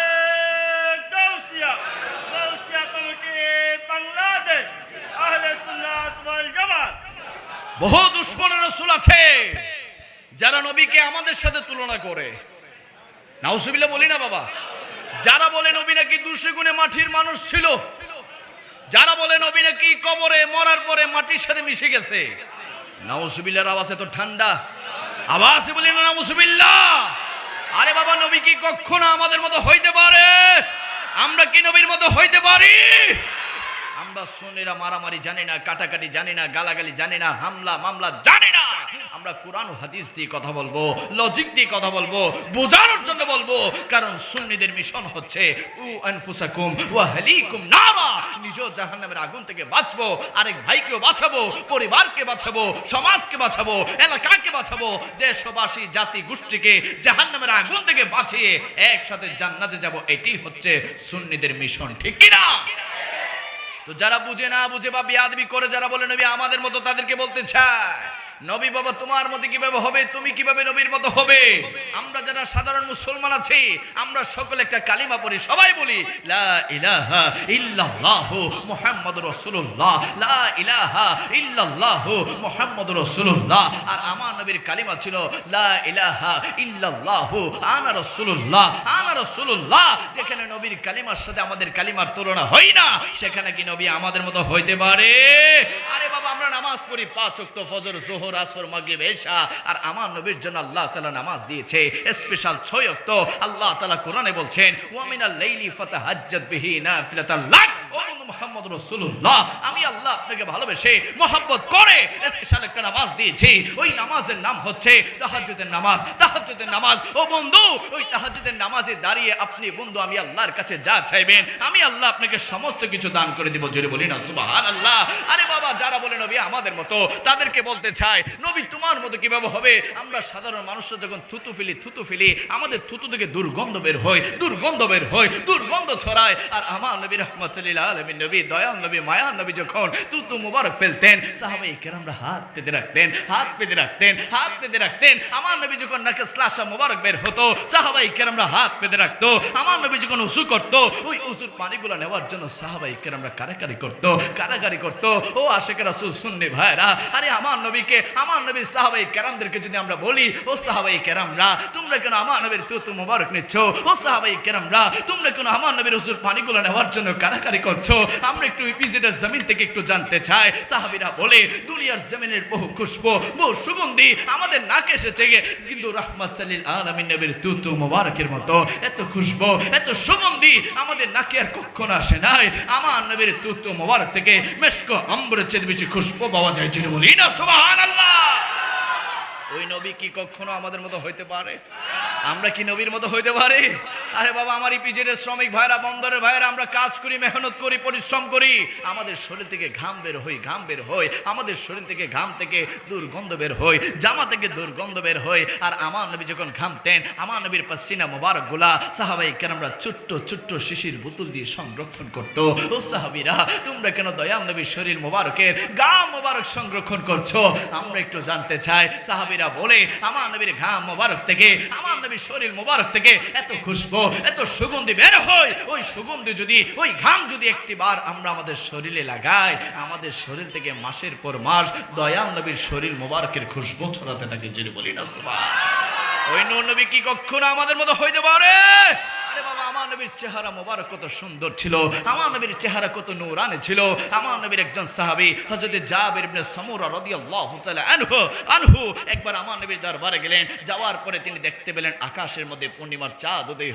গাউসিয়া, গাউসিয়া কমিটি বাংলাদেশ, আহলে সুন্নাত ওয়াল জামাত। বহু দুশমন রাসূল আছে যারা নবীকে আমাদের সাথে তুলনা করে, নাউজুবিল্লাহ বলি না বাবা। যারা বলে নবী নাকি 200 গুণে মাটির মানুষ ছিল, যারা বলে নবী নাকি কবরে মরার পরে মাটির সাথে মিশে গেছে, নাউজুবিল্লাহর আওয়াজ এত ঠান্ডা, আওয়াজ বলি না নাউজুবিল্লাহ। আরে বাবা, নবী কি কখনো আমাদের মতো হইতে পারে? আমরা কি নবীর মতো হইতে পারি? আমরা সুন্নিরা মারামারি জানি না, কাটাকাটি জানি না, গালাগালি জানি না, হামলা মামলা জানি না। আমরা কোরআন ও হাদিস দিয়ে কথা বলবো, লজিক দিয়ে কথা বলবো, বোঝানোর জন্য বলবো। কারণ সুন্নিদের মিশন হচ্ছে উ আনফুসাকুম ওয়া আহলিকুম নারা, নিজেও জাহান্নামের আগুন থেকে বাঁচবো, আরেক ভাইকেও বাঁচাবো, পরিবারকে বাঁচাবো, সমাজকে বাঁচাবো, এলাকাকে বাঁচাবো, দেশবাসী জাতি গোষ্ঠীকে জাহান্নামের আগুন থেকে বাঁচিয়ে একসাথে জান্নাতে যাব। এটি হচ্ছে সুন্নিদের মিশন, ঠিক কি না? তো যারা বুঝে না বুঝে বা বিয়াদবি করে যারা বলে নবী আমাদের মতো, তাদেরকে বলতে চায় নবী বাবা তোমার মতো কিভাবে হবে, তুমি কিভাবে নবীর মতো হবে? আমরা যারা সাধারণ মুসলমান আছি আমরা সকলে একটা কালিমা পড়ি, সবাই বলি লা ইলাহা ইল্লাল্লাহু মুহাম্মাদুর রাসূলুল্লাহ, লা ইলাহা ইল্লাল্লাহু মুহাম্মাদুর রাসূলুল্লাহ। আর আমার নবীর কালিমা ছিল লা ইলাহা ইল্লাল্লাহু আনা রাসূলুল্লাহ, আনা রাসূলুল্লাহ। যেখানে নবীর কালিমার সাথে আমাদের কালিমার তুলনা হয় না, সেখানে কি নবী আমাদের মতো হইতে পারে? আরে বাবা, আমরা নামাজ পড়ি 5 ওয়াক্ত, ফজর, যোহর, আসর, মাগরিব, ইশা। আর আমার নবীর জন্য আল্লাহ তাআলা নামাজ দিয়েছে স্পেশাল 6 ওয়াক্ত। আল্লাহ তাআলা কোরআনে বলছেন ওয়া মিনাল লাইলি ফাতাহাজ্জাদ বিহি নাফিলাতাল লাক। ও মুহাম্মদ রাসূলুল্লাহ, আমি আল্লাহ আপনাকে ভালোবেসে মহব্বত করে স্পেশাল একটা নামাজ দিয়েছি। ওই নামাজের নাম হচ্ছে তাহাজ্জুদের নামাজ। তাহাজ্জুদের নামাজ ও বন্ধু, ওই তাহাজ্জুদের নামাজে দাঁড়িয়ে আপনি বন্ধু আমি আল্লাহর কাছে যা চাইবেন আমি আল্লাহ আপনাকে সমস্ত কিছু দান করে দিব। জোরে বলি না সুবহানাল্লাহ। আরে বাবা, যারা বলে নবী আমাদের মতো, তাদেরকে বলতে চাই নবী তোমার মতো কিভাবে হবে? আমরা সাধারণ মানুষরা যখন থুতু ফেলি আমাদের থুতু থেকে দুর্গন্ধ বের হয়, দুর্গন্ধ ছড়ায়। আর আমার নবী রাহমাতুল লিল আলামিন নবী, দয়াল নবী, মায়ার নবী যখন থুতু মুবারক ফেলতেন সাহাবায়ে কেরামরা হাত পেতে রাখতেন। আমার নবী যখন নাকে শ্লাসা মুবারক বের হতো সাহাবায়ে কেরামরা হাত পেতে রাখতো। আমার নবী যখন উযু করত, ওই উযুর পানিগুলো নেওয়ার জন্য সাহাবায়ে কেরামরা কারাকারি করত। ও আশিক রাসূল সুন্নি ভাইরা, আরে আমার নবীকে, আমার নবীর সাহাবায়ে কেরামদেরকে যদি আমরা বলি ও সাহাবায়ে কেরামরা তোমরা কেন আমার নবীর থুতু মুবারক নিচ্ছ? ও সাহাবায়ে কেরামরা তোমরা কেন আমার নবীর উযুর পানিগুলো নেওয়ার জন্য কারাকারি করছো? আমরা একটু ইপিজেডের জমিন থেকে একটু জানতে চাই। সাহাবীরা বলে দুনিয়ার জমিনের বহু খুশবু, বহু সুগন্ধি আমাদের নাকে এসেছে, কিন্তু রাহমাতুল লিল আলামিন নবীর থুতু মুবারকের মতো এত খুশবু, এত সুগন্ধি আমাদের নাকে আর কখনো আসে নাই। আমার নবীর থুতু মুবারক থেকে মিশক আম্বরের চেয়ে বেশি খুশবু পাওয়া যায়। জোরে বলি না সুবহানাল্লাহ। ওই নবী কি কখনো আমাদের মতো হইতে পারে? আমরা কি নবীর মতো হইতে পারি? আরে বাবা, আমার ইপিজেডের শ্রমিক ভাইরা, বন্দরের ভাইরা, আমরা কাজ করি, মেহনত করি, পরিশ্রম করি, আমাদের শরীর থেকে ঘাম বের হয়, আমাদের শরীর থেকে ঘাম থেকে দুর্গন্ধ বের হয়, জামা থেকে দুর্গন্ধ বের হয়। আর আমার নবী যখন ঘামতেন আমার নবীর পাসিনা মোবারক গুলা সাহাবায়ে কেরামরা ছোট্ট শিশির বোতল দিয়ে সংরক্ষণ করত। ও সাহাবীরা তোমরা কেন দয়াল নবীর শরীর মোবারকের ঘাম মোবারক সংরক্ষণ করছো? আমরা একটু জানতে চাই। সাহাবীরা বলে আমার নবীর ঘাম মোবারক থেকে, আমার নবীর শরীর মোবারক থেকে এত খুশবু, এত সুগন্ধি বের হয়। ওই সুগন্ধি যদি, ওই ঘাম যদি একটিবার আমরা আমাদের শরীরে লাগাই, আমাদের শরীর থেকে মাসের পর মাস দয়াল নবীর শরীর মোবারকের খুশবু ছড়াতে থাকে। যদি বলি না সুবহানাল্লাহ। ওই নূর নবী কি কখনো আমাদের মতো হইতে পারে? আরে বাবা, আমার নবীর চেহারা মোবারক কত সুন্দর ছিল, আমার নবীর চেহারা কত নূরানি ছিল। আমার নবীর একজন সাহাবী হযরত জাবির ইবনে সামুরা রাদিয়াল্লাহু তাআলা আনহু একবার আমার নবীর দরবারে গেলেন। যাওয়ার পরে তিনি দেখতে পেলেন আকাশের মধ্যে পূর্ণিমার চাঁদ উদয়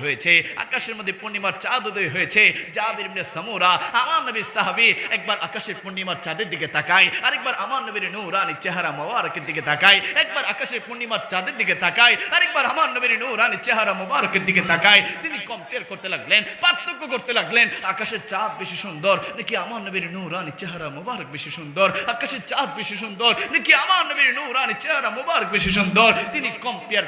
হয়েছে। জাবির ইবনে সামুরা আমার নবীর সাহাবী একবার আকাশের পূর্ণিমার চাঁদের দিকে তাকায়, আরেকবার আমার নবীর নূরানি চেহারা মোবারকের দিকে তাকায়, একবার আকাশের পূর্ণিমার চাঁদের দিকে তাকায়, আরেকবার আমার নবীর নূরানি চেহারা মোবারকের দিকে তাকায়। তিনি কম্পেয়ার করতে লাগলেন, পার্থক্য করতে লাগলেন। আকাশের চাঁদ বেশি সুন্দর নাকি আমার নবীর নূরানি চেহারা মোবারক বেশি সুন্দর? আকাশের চাঁদ বেশি সুন্দর নাকি আমার নবীর নূরানি চেহারা মোবারক বেশি সুন্দর? তিনি কম্পেয়ার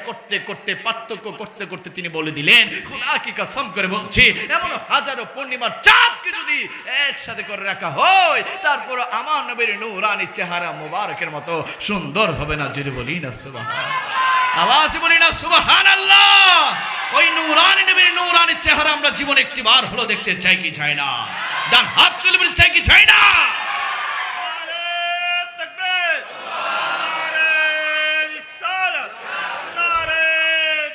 করতে পার্থক্য করতে তিনি বলে দিলেন, খোদা কি কসম করে বলছি, এমন হাজারো পূর্ণিমার চাঁদকে যদি একসাথে করে রাখা হয় তারপর আমার নবীর নূরানি চেহারা মোবারকের মতো সুন্দর হবে না। জোরে বলি না সুবহানাল্লাহ। আওয়াজে বলি না সুবহানাল্লাহ। ওই নূরানি নবীর নূরানি চেহারা আমরা জীবনে একটিবার হলো দেখতে চাই কি চাই না? ডান হাত তুলে বলি চাই কি চাই না? নারে তাকবীর, নারে রিসালাত, নারে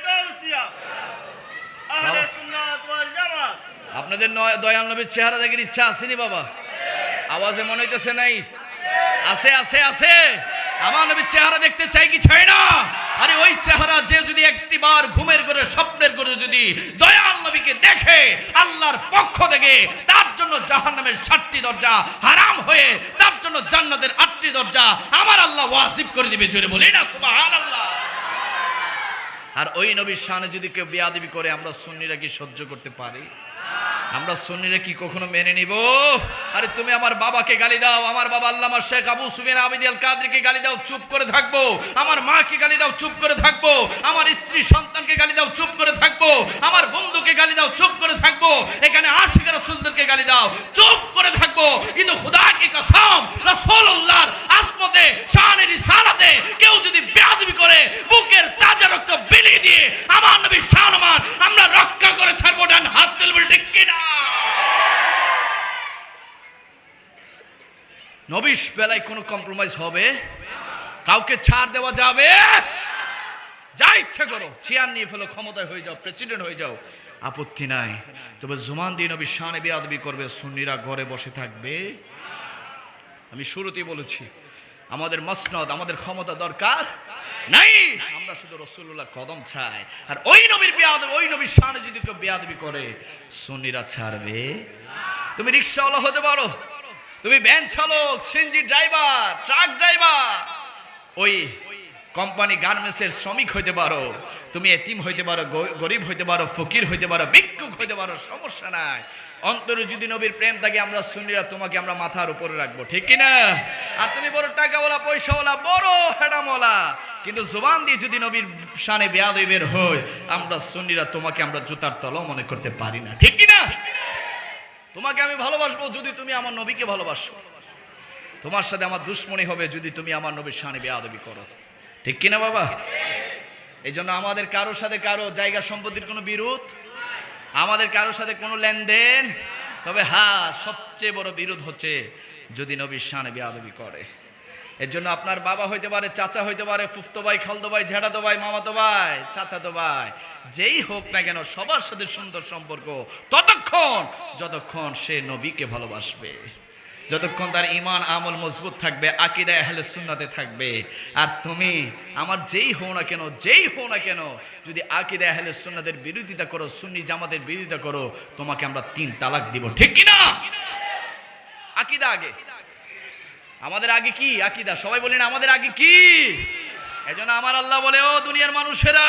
গাউসিয়া, আহলে সুন্নাত ওয়াল জামাত। আপনাদের দয়াল নবীর চেহারা দেখার ইচ্ছা আসেনি বাবা? আওয়াজে মনে হইতেছে নাই? আছে। আমার নবীর চেহারা দেখতে চাই কি চাই না? আরে ওই চেহারা যে যদি একটিবার ঘুমের ঘরে, স্বপ্নের ঘরে যদি দয়াল নবীকে দেখে আল্লাহর পক্ষ থেকে তার জন্য জন্য জাহান্নামের 7টি দরজা হারাম হয়ে তার জন্য জান্নাতের 8টি দরজা আমার আল্লাহ ওয়াজিব করে দিবে। জোরে বলি না সুবহানাল্লাহ। আর ওই নবীর শানে যদি কেউ বেয়াদবি করে আমরা সুন্নিরা কি সহ্য করতে পারি? আমরা সুন্নিরা কি কখনো মেনে নিব? আরে তুমি আমার বাবাকে গালি দাও, আমার বাবা আল্লামা শেখ আবু সুফিয়ান আবিদি আল কাদরিকে গালি দাও, চুপ করে থাকবো। আমার মাকে গালি দাও, চুপ করে থাকবো। আমার স্ত্রী সন্তানকে গালি দাও, চুপ করে থাকবো। আমার বন্ধুকে গালি দাও, চুপ করে থাকবো। এখানে আশিক রাসূলদেরকে গালি দাও, চুপ করে থাকবো। কিন্তু খোদা কি কসম, রাসূলুল্লাহর আসমতে শানে রিসালাতে কেউ যদি বেয়াদবি করে বুকের তাজা রক্ত বিলিয়ে দিয়ে আমার নবীর সম্মান আমরা রক্ষা করে ছাড়বো। ডান হাত তুলবে, ঠিক কিনা? নবীর বেলায় কোনো কম্প্রোমাইজ হবে? কাউকে ছাড় দেওয়া যাবে? যা ইচ্ছা করো, চেয়ার নিয়ে ফেলো, ক্ষমতায় হয়ে যাও, প্রেসিডেন্ট হয়ে যাও, আপত্তি নাই। তবে জুমান দিয়ে নবীর শানে বেয়াদবি করবে, সুন্নিরা ঘরে বসে থাকবে। আমি শুরুতেই বলেছি আমাদের মসনদ, আমাদের ক্ষমতা দরকার নাই। আমরা শুধু রাসূলুল্লাহ কদম চাই। আর ওই নবীর বেয়াদবি, ওই নবীর শানে যদি কেউ বেয়াদবি করে সুন্নিরা ছাড়বে? তুমি রিকশাওয়ালা হতে পারো, তুমি ভ্যান চালক, সিএনজি ড্রাইভার, ট্রাক ড্রাইভার, ওই কোম্পানি গার্মেন্টসের শ্রমিক হইতে পারো, তুমি এতিম হইতে পারো, গরিব হইতে পারো, ফকির হইতে পারো, ভিক্ষুক হইতে পারো, সমস্যা নাই। অন্তরে যদি নবীর প্রেম থাকে আমরা সুন্নিরা তোমাকে আমরা মাথার উপরে রাখবো, ঠিক কিনা? আর তুমি বড় টাকাওয়ালা, পয়সাওয়ালা, বড় হেডামওয়ালা, কিন্তু জুবান দিয়ে যদি নবীর শানে বেয়াদবি বের হয় আমরা সুন্নিরা তোমাকে আমরা জুতার তলাও মনে করতে পারি না, ঠিক কিনা? তোমাকে আমি ভালোবাসবো যদি তুমি আমার নবীকে ভালোবাসো। তোমার সাথে আমার দুশ্মনী হবে যদি তুমি আমার নবীর শানে বেয়াদবি করো, ঠিক কিনা বাবা? এই জন্য আমাদের কারোর সাথে কারো জায়গা সম্পত্তির কোনো বিরোধ, আমাদের কারোর সাথে কোনো লেনদেন। তবে হ্যাঁ, সবচেয়ে বড় বিরোধ হচ্ছে যদি নবীর শানে বেয়াদবি করে। এর জন্য আপনার বাবা হইতে পারে, চাচা হইতে পারে, ফুফতো ভাই, খালতো ভাই, ঝেড়াতো ভাই, মামাতো ভাই, চাচাতো ভাই, যেই হোক না কেন সবার সাথে সুন্দর সম্পর্ক ততক্ষণ যতক্ষণ সে নবীকে ভালোবাসবে, যতক্ষণ তার ঈমান আমল মজবুত থাকবে, আকীদা আহলে সুন্নাতে থাকবে। আর তুমি আমার যেই হও না কেন, যেই হও না কেন, যদি আকীদা আহলে সুন্নাতের বিরোধিতা করো, সুন্নি জামাতের বিরোধিতা করো, তোমাকে আমরা 3 তালাক দিব, ঠিক কিনা? আকীদা আগে, আমাদের আগে কি আকীদা? সবাই বলেন আমাদের আগে কি? এজন্য আমার আল্লাহ বলে, ও দুনিয়ার মানুষেরা,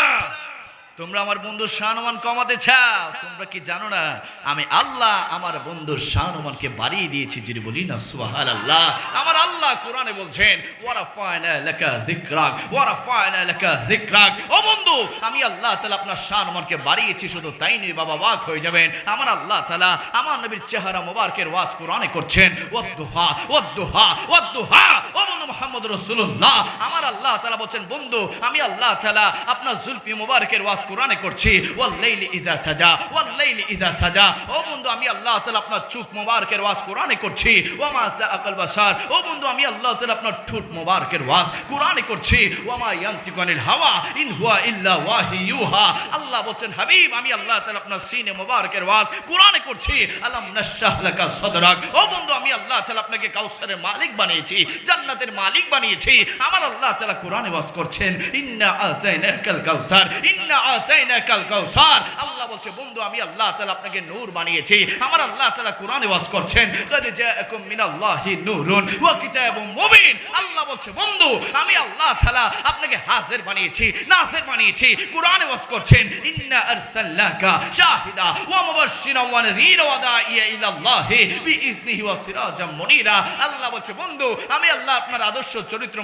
তোমরা আমার বন্ধুর সম্মান কমাতে চাও, তোমরা কি জানো না আমি আল্লাহ আমার বন্ধুর সম্মানকে বাড়িয়ে দিয়েছি? যদি বলি না সুবহানাল্লাহ। আমার আল্লাহ কোরআনে বলছেন, ওয়ারাফায়না লাকা যিকরাক, ওয়ারাফায়না লাকা যিকরাক। ও বন্ধু, আমি আল্লাহ তাআলা আপনার সম্মানকে বাড়িয়েছি। শুধু তাই নয় বাবা, ওয়াক হয়ে যাবেন, আমার আল্লাহ তাআলা আমার নবীর চেহারা মোবারকের ওয়াজ কোরআনে করছেন, ওয়াদ্দুহা ওয়াদ্দুহা ওয়াদ্দুহা। ও বন্ধু মুহাম্মদ রাসূলুল্লাহ, আমার আল্লাহ তাআলা বলছেন, বন্ধু আমি আল্লাহ তাআলা আপনার জুলফি মোবারকের ওয়াজ কোরআনে করছি, ওয়াল লাইলি ইজা সাজা, ওয়াল লাইলি ইজা সাজা। ও বন্ধু আমি আল্লাহ তাআলা আপনার চোখ মোবারকের ওয়াজ কোরআনে করছি, ওয়া মা সাআকাল বাসার। ও বন্ধু আমি আল্লাহ তাআলা আপনার ঠোঁট মোবারকের ওয়াজ কোরআনে করছি, ওয়া মা ইয়ানতিকু আনিল হাওয়া ইন হুয়া ইল্লা ওয়াহিয়ুহা। আল্লাহ বলছেন, হাবিব আমি আল্লাহ তাআলা আপনার সিনে মোবারকের ওয়াজ কোরআনে করছি, আলাম নাশরাহ লাকা সাদরাক। ও বন্ধু আমি আল্লাহ তাআলা আপনাকে কাউসারের মালিক বানিয়েছি, জান্নাতের মালিক বানিয়েছি। আমার আল্লাহ তাআলা কোরআনে ওয়াজ করছেন, ইন্না আতাইনাকাল কাউসার, ইন্না আতাইনাকাল কাউসার। আল্লাহ বলছে, বন্ধু আমি আল্লাহ তাআলা আপনাকে নূর বানিয়েছি। আমার আল্লাহ তাআলা কোরআনে ওয়াজ করছেন, কাদ জাআকুম মিনাল্লাহি নূরুন ওয়া কিতাবুম মুবিন। আল্লাহ বলছে, বন্ধু আমি আল্লাহ তাআলা আপনাকে হাজির বানিয়েছি, নাজির বানিয়েছি। কোরআনে ওয়াজ করছেন, ইন্না আরসালনাকা শাহিদা ওয়া মুবাশশিরান ওয়া নাযীরা ওয়া দাঈয়া ইলাল্লাহি বিইذনিহি ওয়া সিরাজাম মুনীরা। আল্লাহ বলছে, বন্ধু আমি আল্লাহ আপনার আদর্শ চরিত্র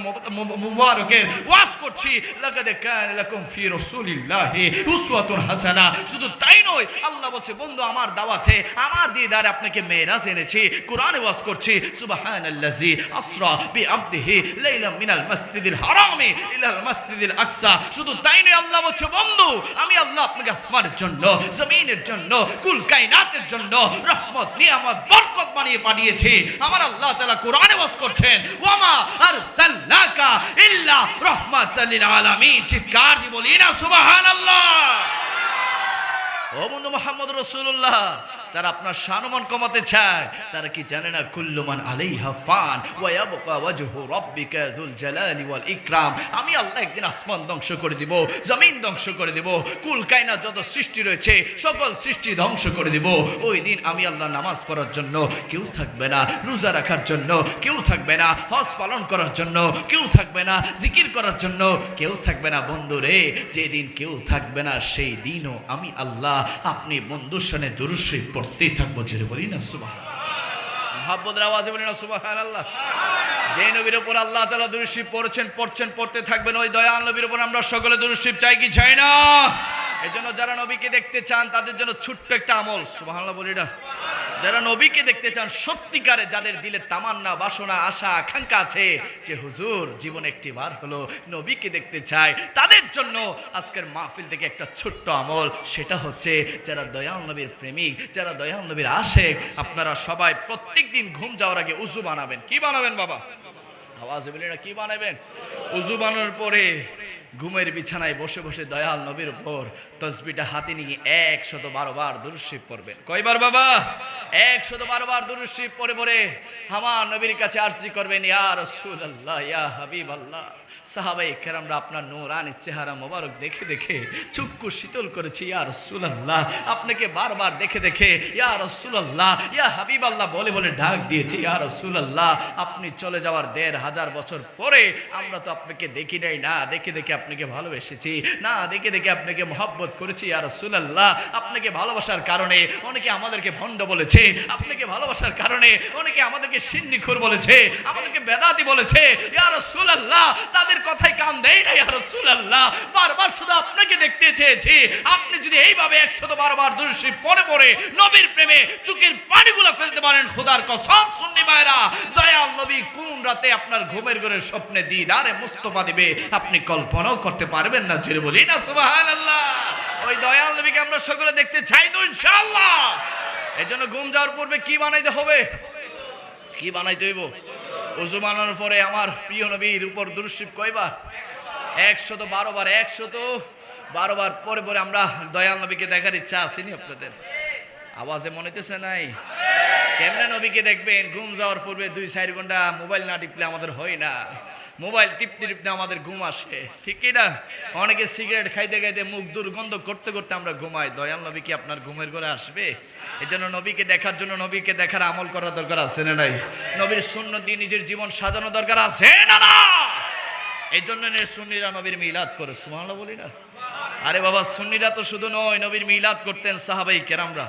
মুবারকের ওয়াজ করছি, লাকাদ কানা লাকুম ফি রাসূলিল্লাহি উসওয়াতুন হাসানা। শুধু তাই নয়, আল্লাহ বলছে, বন্ধু আমার দাওয়াতে, আমার দিদারে আপনাকে মেরাজ এনেছি। কোরআনে ওয়াজ করছি, সুবহানাল্লাযী আসরা বিআবদিহি লাইলাম মিনাল মাসজিদিল হারামি ইলাল মাসজিদিল আকসা। শুধু তাই নয়, আল্লাহ বলছে, বন্ধু আমি আল্লাহ আপনাকে আসমানের জন্য, জমিনের জন্য, কুল কায়নাতের জন্য রহমত, নিয়ামত, বরকত বানিয়ে পাঠিয়েছি। আমার আল্লাহ তাআলা কোরআনে ওয়াজ করছেন, ওয়া মা আরসালনাকা ইল্লা রাহমাতাল লিল আলামিন। চিৎকার দিয়ে বলি না সুবহানাল্লাহ। ও বন্ধু মুহাম্মদ রাসূলুল্লাহ, তারা আপনার সম্মান কমাতে চায়, তারা কি জানে না কুল্লুমান আলাইহা ফান ওয়া ইয়াবকা ওয়াজহু রাব্বিকা যুল জালালি ওয়াল ইকরাম। আমি আল্লাহ একদিন আসমান ধ্বংস করে দিব, জমিন ধ্বংস করে দিব, কুল কায়নাত যত সৃষ্টি রয়েছে সকল সৃষ্টি ধ্বংস করে দিব। ওই দিন আমি আল্লাহ নামাজ পড়ার জন্য কেউ থাকবে না, রোজা রাখার জন্য কেউ থাকবে না, হজ পালন করার জন্য কেউ থাকবে না, জিকির করার জন্য কেউ থাকবে না। বন্ধুরে, যেদিন কেউ থাকবে না সেই দিনও আমি আল্লাহ আপনি বন্ধুর সঙ্গে দুরূদ শরীফ পড়তেই থাকবো। জোরে বলি না সুবহানাল্লাহ, মহব্বতের আওয়াজে বলি না সুবহানাল্লাহ। যে নবীর উপর আল্লাহ তাআলা দুরূদ শরীফ পড়ছেন পড়তে থাকবেন, ওই দয়াল নবীর উপর আমরা সকলে দুরূদ শরীফ চাই কি চাই না? এজন্য যারা নবীকে দেখতে চান তাদের জন্য ছোট্ট একটা আমল, সুবহানাল্লাহ বলি না। যারা নবীকে দেখতে চান সত্যিকারে, যাদের দিলে তামান্না, বাসনা, আশা, আকাঙ্ক্ষা আছে যে হুজুর জীবনে একটি বার হলো নবীকে দেখতে চায়, তাদের জন্য আজকের মাহফিল থেকে একটা ছোট্ট আমল, সেটা হচ্ছে যারা দয়াল নবীর প্রেমিক, যারা দয়াল নবীর আশেক, আপনারা সবাই প্রত্যেকদিন ঘুম যাওয়ার আগে উযু বানাবেন। কি বানাবেন বাবা? আওয়াজে বলি না, কি বানাবেন? উযু বানানোর পরে ঘুমের বিছানায় বসে বসে দয়াল নবীর উপর তসবিটা হাতে নিয়ে 112 বার দুরূদ শরীফ পড়বেন। কয়বার বাবা? 112 বার দুরূদ শরীফ পড়ে পড়ে আমার নবীর কাছে আরজি করবেন, ইয়া রাসূলুল্লাহ, ইয়া হাবিবাল্লাহ। সাহাবায়ে কেরামরা আপনার নূরানি চেহারা মোবারক দেখে দেখে চক্ষু শীতল করেছে, ইয়া রাসূলুল্লাহ, আপনাকে বারবার দেখে দেখে ইয়া রাসূলুল্লাহ, ইয়া হাবিবাল্লাহ বলে বলে ডাক দিয়েছে, ইয়া রাসূলুল্লাহ, আপনি চলে যাওয়ার 1500 বছর পরে আমরা তো আপনাকে দেখি নাই, না দেখে দেখে আপনাকে ভালোবেসেছি, না দেখে দেখে আপনাকে মহব্বত করেছি, ইয়া রাসূলুল্লাহ। আপনাকে ভালোবাসার কারণে অনেকে আমাদেরকে ভণ্ড বলেছে, আপনাকে ভালোবাসার কারণে অনেকে আমাদেরকে সিন্নিখোর বলেছে, আমাদেরকে বেদাতি বলেছে, ইয়া রাসূলুল্লাহ, তাদের কথায় কান দেই না, ইয়া রাসূলুল্লাহ, বারবার শুধু আপনাকে দেখতে চেয়েছি। আপনি যদি এইভাবে 112 বার দুরূদ শরীফ পড়ে পড়ে নবীর প্রেমে চোখের পানিগুলো ফেলতে পারেন, খোদার কসম সুন্নি ভাইরা, দয়াল নবী কোন রাতে আপনার ঘুমের ঘরে স্বপ্নে দিদারে মুস্তাফা দিবে আপনি কল্পনাও করতে পারবেন না। জোরে বলি না সুবহানাল্লাহ। ওই দয়াল নবীকে আমরা সকলে দেখতে চাই তো ইনশাআল্লাহ। এজন্য ঘুম যাওয়ার পূর্বে কি বানাইতে হবে? কি বানাইতে হইব? ওযু বানানোর পরে আমার প্রিয় নবীর উপর দুরূদ শরীফ কয়বার? 112 বার। 112 বার পরে পরে আমরা দয়াল নবীকে দেখার ইচ্ছা আসেনি আপনাদের? আওয়াজে মনে হইতেছে নাই? কেমনে নবীকে দেখবেন? ঘুম যাওয়ার পূর্বে 2-4 ঘন্টা মোবাইল না টিপলে আমাদের হয় না। মোবাইল টিপতে টিপতে আমাদের ঘুম আসে, ঠিক কি না? অনেকে সিগারেট খাইতে খাইতে মুখ দুর্গন্ধ করতে করতে আমরা ঘুমাই। দয়াল নবী কি আপনার ঘুমের ঘরে আসবে? এজন্য নবীকে দেখার জন্য নবীকে দেখার আমল করা দরকার আছে না নাই? নবীর সুন্নাত দিয়ে নিজের জীবন সাজানো দরকার আছে না না? এই জন্য সুন্নিরা নবীর মিলাদ করে, সুবহানাল্লাহ বলি না? আরে বাবা, সুন্নিরা তো শুধু নয়, নবীর মিলাদ করতেন সাহাবায়ে কেরামরা।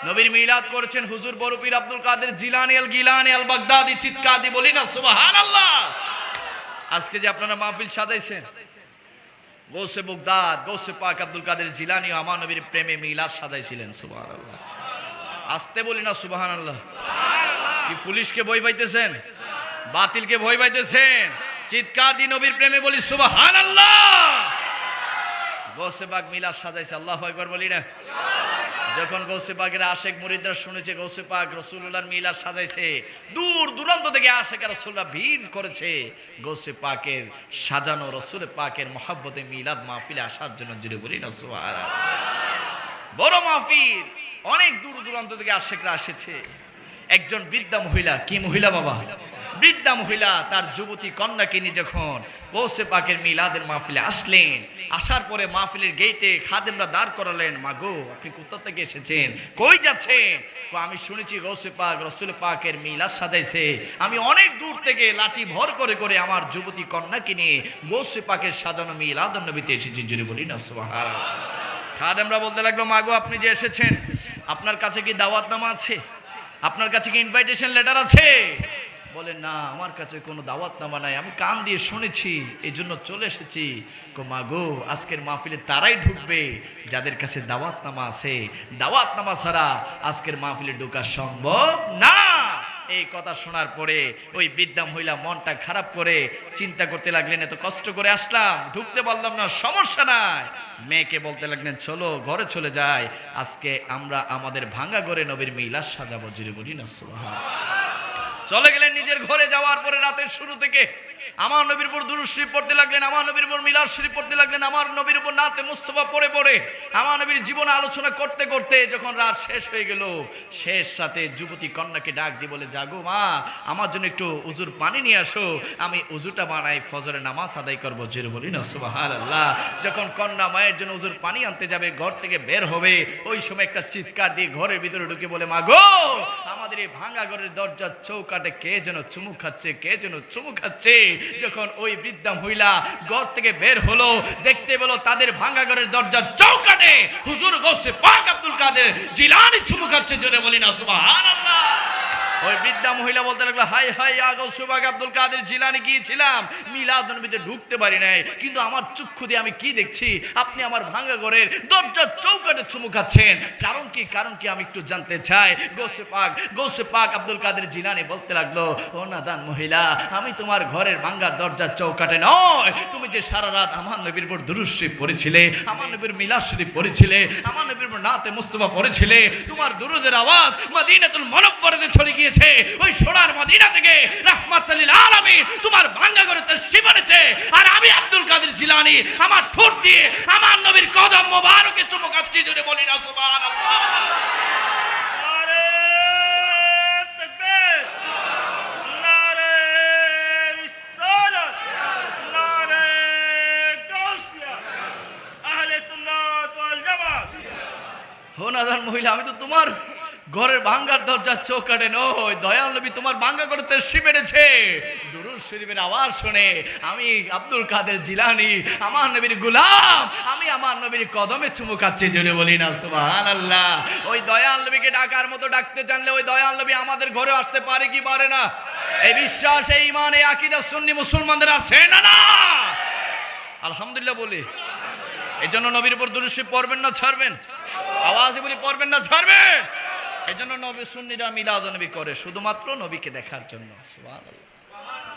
নবীর মিলাদ করেছেন হুজুর বড় পীর আব্দুল কাদের জিলানী আল গিলানী আল বাগদাদি। চিৎকার দিয়ে বলি না সুবহানাল্লাহ। আজকে যে আপনারা মাহফিল সাজাইছেন, গৌসে বাগদাদ, গৌসে পাক আব্দুল কাদের জিলানী আমার নবীর প্রেমে মিলাদ সাজাইছিলেন, সুবহানাল্লাহ। আসতে বলি না সুবহানাল্লাহ। কি পুলিশকে ভয় পাইতেছেন? বাতিলকে ভয় পাইতেছেন? চিৎকার দিয়ে নবীর প্রেমে বলি সুবহানাল্লাহ। গৌসে পাক মিলাদ সাজাইছে, আল্লাহু আকবার বলি না? যখন গৌসে পাকের আশেক মুরিদরা শুনেছে গৌসে পাক রাসূলুল্লাহর মিলাদ সাজাইছে, দূর দূরান্ত থেকে আশেক রাসূলরা ভিড় করেছে গৌসে পাকের সাজানো রাসূল পাকের মহব্বতে মিলাদ মাহফিলে আসার জন্য। জোরে বলি না সুবহানাল্লাহ। বড় মাহফিল, অনেক দূর দূরান্ত থেকে আশেকরা এসেছে। একজন বৃদ্ধা মহিলা, কি মহিলা বাবা? বৃদ্ধা মহিলা তার যুবতী কন্যাকে নিয়ে যখন গৌসে পাকের মিলাদের মাহফিলে আসলেন, আসার পরে মাহফিলের গেটে খাদেমরা দাঁড় করালেন, মাগো আপনি কোথা থেকে এসেছেন, কই যাচ্ছেন? আমি শুনেছি গৌসে পাক রাসূল পাকের মিলাদ সাজাইছে, আমি অনেক দূর থেকে লাঠি ভর করে করে আমার যুবতী কন্যাকে নিয়ে গৌসে পাকের সাজানো মিলাদুন নবীতে এসেছি। জোরে বলি না সুবহানাল্লাহ। খাদেমরা বলতে লাগলো, মাগো আপনি যে এসেছেন আপনার কাছে কি দাওয়াতনামা আছে? আপনার কাছে কি ইনভাইটেশন লেটার আছে? বলে না, আমার কাছে কোনো দাওয়াতনামা নাই, আমি কান দিয়ে শুনেছি এই জন্য চলে এসেছি। মাগো আজকের মাহফিলে তারাই ঢুকবে যাদের কাছে দাওয়াতনামা আছে, দাওয়াতনামা ছাড়া আজকের মাহফিলে ঢোকা সম্ভব না। এই কথা শোনার পরে ওই বৃদ্ধা মহিলা মনটা খারাপ করে চিন্তা করতে লাগলেন, এত কষ্ট করে আসলাম ঢুকতে পারলাম না, সমস্যা নাই। মেয়েকে বলতে লাগলেন, চলো ঘরে চলে যাই, আজকে আমরা আমাদের ভাঙা ঘরে নবীর মিলাদ সাজাবো। জোরে বলি না সুবহানাল্লাহ। চলে গেলেন নিজের ঘরে। যাওয়ার পরে রাতের শুরু থেকে আমার নবীর উপর দুরূদ শরীফ পড়তে লাগলেন, আমার নবীর উপর মিলাদ শরীফ পড়তে লাগলেন, আমার নবীর উপর নাতে মুস্তাফা পড়ে পড়ে আমার নবীর জীবন আলোচনা করতে করতে যখন রাত শেষ হয়ে গেল, শেষ সাথে যুবতী কন্যাকে ডাক দিয়ে বলে, জাগো মা, আমার জন্য একটু উজুর পানি নিয়ে আসো, আমি উজুটা বানাই, ফজরের নামাজ আদায় করবো। জোরে বলি না সুবহানাল্লাহ। যখন কন্যা মায়ের জন্য উজুর পানি আনতে যাবে, ঘর থেকে বের হবে, ওই সময় একটা চিৎকার দিয়ে ঘরের ভিতরে ঢুকে বলে, মা গো, আমাদের এই ভাঙা ঘরের দরজার চৌকাটে কে যেন চুমু খাচ্ছে, কে যেন চুমু খাচ্ছে। যখন ওই বৃদ্ধা মহিলা ঘর থেকে বের হলো, দেখতে পেল তাদের ভাঙা ঘরের দরজার চৌকাটে হুজুর গৌসে পাক আব্দুল কাদের জিলানী চুমু খাচ্ছে। জোরে বলি না সুবহানাল্লাহ। ওই বৃদ্ধা মহিলা বলতে লাগলো, হাই হাই গৌসে পাক আব্দুল কাদের জিলানী গিয়েছিলাম, মিলাদ নবীতে ঢুকতে পারি নাই, কিন্তু আমার চক্ষু দিয়ে আমি কি দেখছি, আপনি আমার ভাঙা ঘরের দরজার চৌকাটে চুমু খাচ্ছেন। কারণ কি, কারণ কি আমি একটু জানতে চাই। গৌসে পাক আব্দুল কাদের জিলানী বলতে লাগলো, ও নাদান মহিলা, আমি তোমার ঘরের ভাঙা দরজার চৌকাটে নয়, তুমি যে সারা রাত আমার নবীর উপর দুরূদ শরীফ পড়েছিলে, আমার নবীর মিলাদ শরীফ পড়েছিলে, আমার নবীর উপর নাতে মুস্তাফা পড়েছিলে, তোমার দুরুদের আওয়াজ মদিনাতুল মুনাওয়ারাতে চলে গিয়েছে। ওই সোনার মদিনা থেকে রাহমাতুল লিল আলামিন তোমার ভাঙা ঘরে তাশরীফ এনেছে, আর আমি আব্দুল কাদের জিলানী আমার ঠোঁট দিয়ে আমার নবীর কদম মোবারকে চুমু খাচ্ছি। জোরে বলি না সুবহানাল্লাহ। নারে তাকবীর, নারে রিসালাত, নারে গাউসিয়া, আহলে সুন্নাত ওয়াল জামাত। ও নাদান মহিলা, আমি তো তোমার ঘরের ভাঙ্গার দরজার চৌকাটে নয়, দয়াল নবী তোমার ভাঙ্গা ঘরে তাশরীফ এনেছে। দুরূদ শরীফের আওয়াজ শুনে আমি আব্দুল কাদের জিলানী আমার নবীর গোলাম, আমি আমার নবীর কদমে চুমু খাচ্ছি। জোরে বলি না সুবহানাল্লাহ। ওই দয়াল নবীকে ডাকার মতো ডাকতে জানলে ওই দয়াল নবী আমাদের ঘরে আসতে পারে কি পারে না? এই বিশ্বাস, এই ঈমান, এই আকীদা সুন্নি মুসলমানদের আছে না? না, আলহামদুলিল্লাহ বলি। এই জন্য নবীর উপর দুরূদ শরীফ পড়বেন না ছাড়বেন? আওয়াজে বলি, পড়বেন না ছাড়বেন? এই জন্য নবী সুন্নিরা মিলাদ নবী করে শুধুমাত্র নবীকে দেখার জন্য। সুবহানাল্লাহ,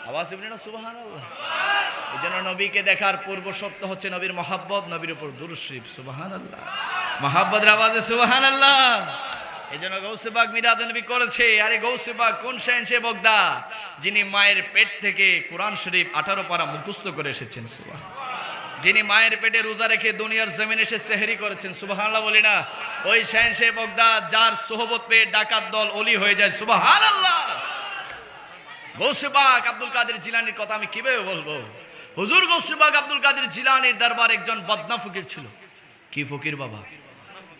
আওয়াজে বলি না সুবহানাল্লাহ। এই জন্য নবীকে দেখার পূর্ব শর্ত হচ্ছে নবীর মহাব্বত, নবীর উপর দুরূদ শরীফ। সুবহানাল্লাহ, মহাব্বতের আওয়াজে সুবহানাল্লাহ। এই জন্য গৌসে পাক মিলাদ নবী করেছে। আরে গৌসে পাক কোন শাহেনশে বগদা, যিনি মায়ের পেট থেকে কোরআন শরীফ 18 পারা মুখস্থ করে এসেছেন। সুবহানাল্লাহ, যিনি মায়ের পেটে রোজা রেখে দুনিয়ার জমিন এসে সেহরি করেছেন। সুবহানাল্লাহ বলি না? ওই শাহেনশে বগদা যার সোহবত পেয়ে ডাকাত দল ওলি হয়ে যায়। সুবহানাল্লাহ। গৌসে পাক আব্দুল কাদের জিলানীর কথা আমি কিভাবে বলবো? হুজুর গৌসে পাক আব্দুল কাদের জিলানীর দরবার একজন বদনা ফকির ছিল। কি ফকির বাবা?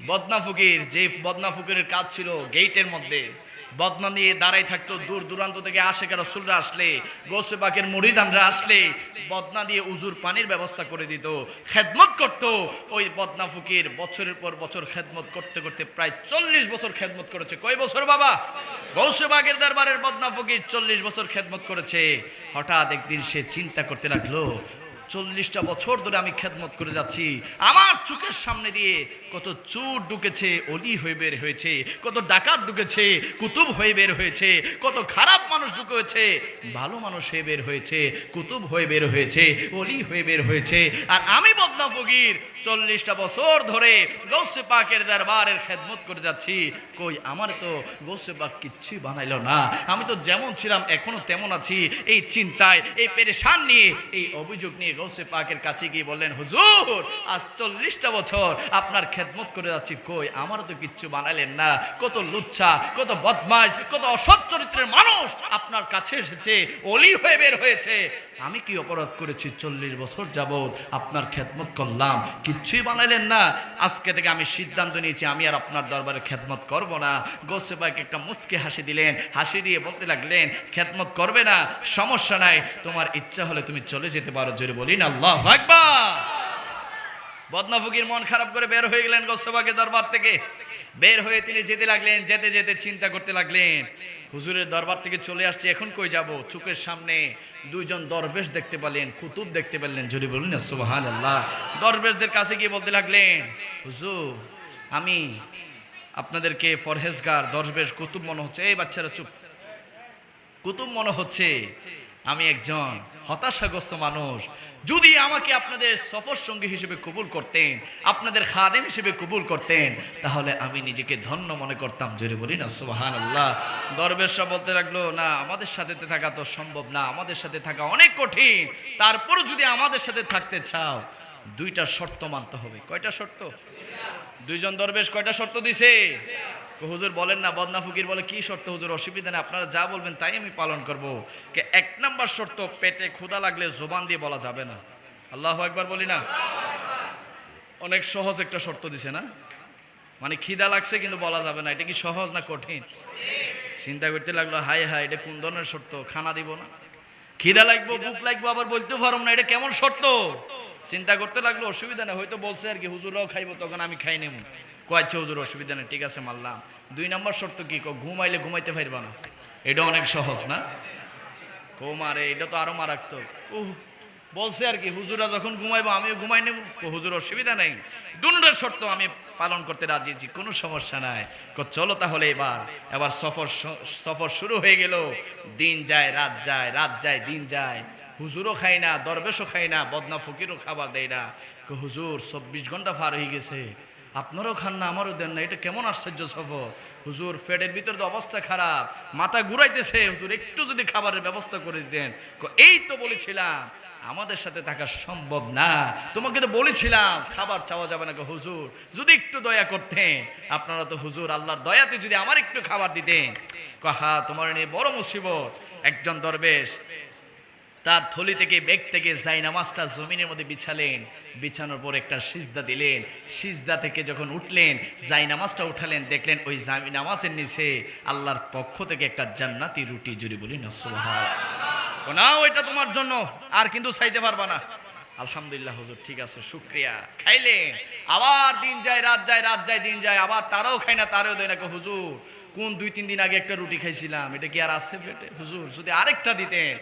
বদনা ফকির। যে বদনা ফকিরের কাজ ছিল গেটের মধ্যে বদনা নিয়ে দাঁড়াই থাকতো। দূর দূরান্ত থেকে আশেকা রাসূলরা আসলে, গৌসে পাকের মুরিদানরা আসলে বদনা দিয়ে উজুর পানির ব্যবস্থা করে দিত, খেদমত করত। ওই বদনা ফকির বছরের পর বছর খেদমত করতে করতে প্রায় 40 বছর খেদমত করেছে। কয় বছর বাবা? গৌসে পাকের দরবারের বদনা ফকির 40 বছর খেদমত করেছে। হঠাৎ একদিন সে চিন্তা করতে লাগলো, 40টা বছর ধরে আমি খেদমত করে যাচ্ছি, আমার চোখের সামনে দিয়ে কত চোর ঢুকেছে, অলি হয়ে বের হয়েছে, কত ডাকাত ঢুকেছে, কুতুব হয়ে বের হয়েছে, কত খারাপ মানুষ ঢুকেছে, ভালো মানুষ হয়ে বের হয়েছে, কুতুব হয়ে বের হয়েছে, অলি হয়ে বের হয়েছে, আর আমি বদনা ফকির 40টা বছর ধরে গৌসে পাকের দরবারের খেদমত করে যাচ্ছি। কই আমার তো গৌসে পাক কিচ্ছু বানাইলো না, আমি তো যেমন ছিলাম এখনো তেমন আছি। এই চিন্তায়, এই পেরেশান নিয়ে, এই অভিযোগ নিয়ে গৌসে পাকের কাছে গিয়ে বললেন, হুজুর আজ 40টা বছর আপনার খেদমত করে যাচ্ছি, কই আমারও তো কিচ্ছু বানাইলেন না। কত লুচ্ছা, কত বদমাশ, কত অসৎ চরিত্রের মানুষ আপনার কাছে এসেছে, অলি হয়ে বের হয়েছে, আমি কি অপরাধ করেছি? 40 বছর যাবৎ আপনার খেদমত করলাম, কিচ্ছুই বানাইলেন না। আজকে থেকে আমি সিদ্ধান্ত নিয়েছি আমি আর আপনার দরবারে খেদমত করব না। গৌসে পাক একটা মুচকি হাসি দিলেন, হাসি দিয়ে বলতে লাগলেন, খেদমত করবে না, সমস্যা নাই, তোমার ইচ্ছা হলে তুমি চলে যেতে পারো। জোরে বলি না আল্লাহু আকবার। বদনা ফকির মন খারাপ করে বের হয়ে গেলেন গৌসে পাকের দরবার থেকে। বের হয়ে তিনি যেতে লাগলেন, যেতে যেতে চিন্তা করতে লাগলেন, হুজুরের দরবার থেকে চলে আসছে, এখন কই যাব? চোখের সামনে দুইজন দরবেশ দেখতে পেলেন, কুতুব দেখতে পেলেন। জোরে বলুন না সুবহানাল্লাহ। দরবেশদের কাছে গিয়ে বলতে লাগলেন, হুজুর আমি আপনাদেরকে ফরহেজগার, দরবেশ, কুতুব মনে হচ্ছে। এই বাচ্চারা চুপ। কুতুব মনে হচ্ছে, আমি একজন হতাশাগ্রস্ত মানুষ। যদি আমাকে আপনাদের সফর সঙ্গী হিসেবে কবুল করতেন, আপনাদের খাদেম হিসেবে কবুল করতেন, তাহলে আমি নিজেকে ধন্য মনে করতাম। জোরে বলি না সুবহানাল্লাহ। দরবেশরা বলতে লাগলো, না আমাদের সাথে থাকা তো সম্ভব না, আমাদের সাথে থাকা অনেক কঠিন। তারপরও যদি আমাদের সাথে থাকতে চাও, দুইটা শর্ত মানতে হবে। কয়টা শর্ত? দুইজন দরবেশ কয়টা শর্ত দিছে? হুজুর বলেন না। বদনা ফকির বলে, কি শর্ত হুজুর? অসুবিধা নেই, আপনারা যা বলবেন তাই আমি পালন করব। এক নাম্বার শর্ত, পেটে ক্ষুধা লাগলে জবান দিয়ে বলা যাবে না। আল্লাহু আকবার বলি না? অনেক সহজ একটা শর্ত দিছে না? মানে খিদা লাগছে কিন্তু বলা যাবে না, এটা কি সহজ না কঠিন? চিন্তা করতে লাগলো, হাই হাই, এটা কোন ধরনের শর্ত? খানা দিব না, খিদা লাগবো, বুক লাগবো, আবার বলতে পারো না, এটা কেমন শর্ত? চিন্তা করতে লাগলো, অসুবিধা নেই, হয়তো বলছে আর কি হুজুররাও খাইবো, তখন আমি খাই নেব। কয়েছে হুজুর অসুবিধা নেই, ঠিক আছে মানলাম। দুই নম্বর শর্ত কি? ঘুমাইলে ঘুমাইতে পারবা না। এটা অনেক সহজ না? মারে, এটা তো আরো মারাত্মক। বলছে আর কি হুজুরা যখন ঘুমাইবো আমিও ঘুমাই নেব। হুজুর অসুবিধা নেই, দুটোর শর্ত আমি পালন করতে রাজি আছি, কোনো সমস্যা নাই। চলো তাহলে এবার সফর শুরু হয়ে গেল। দিন যায় রাত যায়, রাত যায় দিন যায়। হুজুরও খাই না, দরবেশও খাই না, বদনা ফকিরও খাবার দেয় না। হুজুর 24 ঘন্টা পার হয়ে গেছে, আপনারও খান না, আমারও দেন না, এটা কেমন আশ্চর্য সফর? হুজুর পেটের ভিতর তো অবস্থা খারাপ, মাথা ঘুরাইতেছে, হুজুর একটু যদি খাবারের ব্যবস্থা করে দিতেন। এই তো বলেছিলাম আমাদের সাথে থাকা সম্ভব না, তোমাকে তো বলেছিলাম খাবার চাওয়া যাবে না। হুজুর যদি একটু দয়া করতেন, আপনারা তো হুজুর আল্লাহর দয়াতে যদি আমার একটু খাবার দিতেন। হা, তোমার নিয়ে বড় মুসিবত। একজন দরবেশ তার থলি থেকে, ব্যাগ থেকে জায়নামাজটা জমিনের মধ্যে বিছালেন, বিছানোর পর একটা সিজদা দিলেন। সিজদা থেকে যখন উঠলেন, জায়নামাজটা উঠালেন, দেখলেন ওই জায়নামাজের নিচে আল্লাহর পক্ষ থেকে একটা জান্নাতি রুটি। জুড়ে বলি না সুবহানাল্লাহ। না, ওইটা তোমার জন্য, আর কিন্তু চাইতে পারবা না। আলহামদুলিল্লাহ হুজুর, ঠিক আছে, শুকরিয়া। খাইলেন, আবার দিন যায় রাত যায়, রাত যায় দিন যায়, আবার তারাও খায় না, তারাও দেয় না। হুজুর কোন 2-3 দিন আগে একটা রুটি খাইছিলাম, এটা কি আর আছে পেটে? হুজুর যদি আরেকটা দিতেন।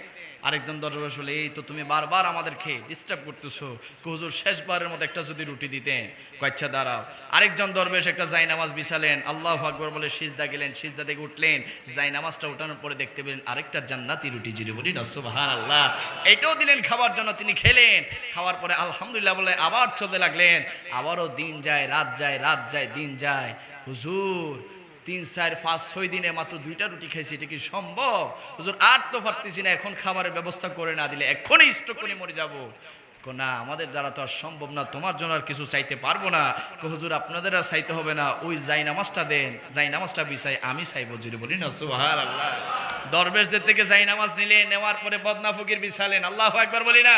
আরেকজন দরবেশ বলে, এই তো তুমি বারবার আমাদেরকে ডিস্টার্ব করতেছো, হুজুর শেষবারের মতো একটা যদি রুটি দিতেন। আচ্ছা দাঁড়াও। আরেকজন দরবেশ একটা জায়নামাজ বিছালেন, আল্লাহু আকবার বলে সিজদা গেলেন, সিজদা থেকে উঠলেন, জায়নামাজটা উঠানোর পরে দেখতে পেলেন আরেকটা জান্নাতি রুটি। জিরে বলি না সুবহানাল্লাহ। এটাও দিলেন খাবার জন্য, তিনি খেলেন। খাওয়ার পরে আলহামদুলিল্লাহ বলে আবার চলতে লাগলেন। আবারও দিন যায় রাত যায়, রাত যায় দিন যায়। হুজুর 3, 4, 5, 6 দিনে মাত্র 2টা রুটি খাইছি, এটা কি সম্ভব? হুজুর আর তো পারতেছি না, এখন খাবারের ব্যবস্থা করে না দিলে এখনই স্ট্রোক করে মরে যাবো। না, আমাদের দ্বারা তো আর সম্ভব না, তোমার জন্য আর কিছু চাইতে পারবো না। হুজুর আপনাদের আর চাইতে হবে না, ওই জায়নামাজটা দেন, জায়নামাজটা বিছাই আমি চাইবো। যদি বলি না সুবহানাল্লাহ। দরবেশদের থেকে জায়নামাজ নিলেন, নেওয়ার পরে বদনা ফকির বিছালেন, আল্লাহু আকবার বলি না।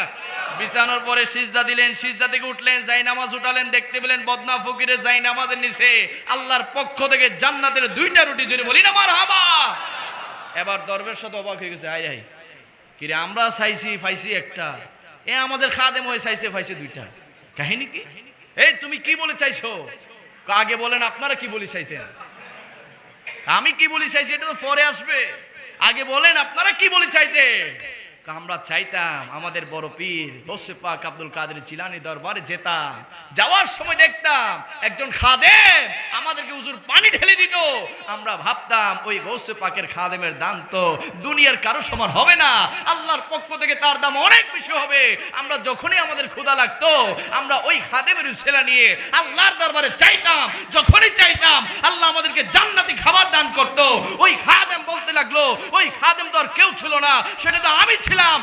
বিছানোর পরে সিজদা দিলেন, সিজদা থেকে উঠলেন, জায়নামাজ উঠালেন, দেখতে পেলেন বদনা ফকিরের জায়নামাজের নিচে আল্লাহর পক্ষ থেকে জান্নাতের 2টা রুটি। যদি বলি না মারহাবা। এবার দরবেশ সাথে অবাক হয়ে গেছে, আয় আয় কিরে, আমরা চাইছি পাইছি একটা, এ আমাদের খাদেম হয়ে চাইছে পাইছে 2টা। কাহিনী কি? এই তুমি কি বলে চাইছো? আগে বলেন আপনারা কি বলে চাইতেন? আমি কি বলে চাইছি এটা তো পরে আসবে, আগে বলেন আপনারা কি বলে চাইতে? আমরা চাইতাম আমাদের বড় পীর গৌসে পাক আব্দুল কাদের জিলানী দরবারে যেতাম, যাওয়ার সময় দেখতাম একজন খাদেম আমাদেরকে হুজুর পানি ঢেলে দিত। আমরা ভাবতাম ওই গৌসে পাকের খাদেমের দান তো দুনিয়ার কারো সমান হবে না, আল্লাহর পক্ষ থেকে তার দাম অনেক বেশি হবে। আমরা যখনই আমাদের ক্ষুধা লাগতো, আমরা ওই খাদেমের উসিলা নিয়ে আল্লাহর দরবারে চাইতাম। যখনই চাইতাম আল্লাহ আমাদেরকে জান্নাতি খাবার দান করতো। ওই খাদেম বলতে লাগলো, ওই খাদেম তো আর কেউ ছিল না, সেটা তো আমি ছিলাম।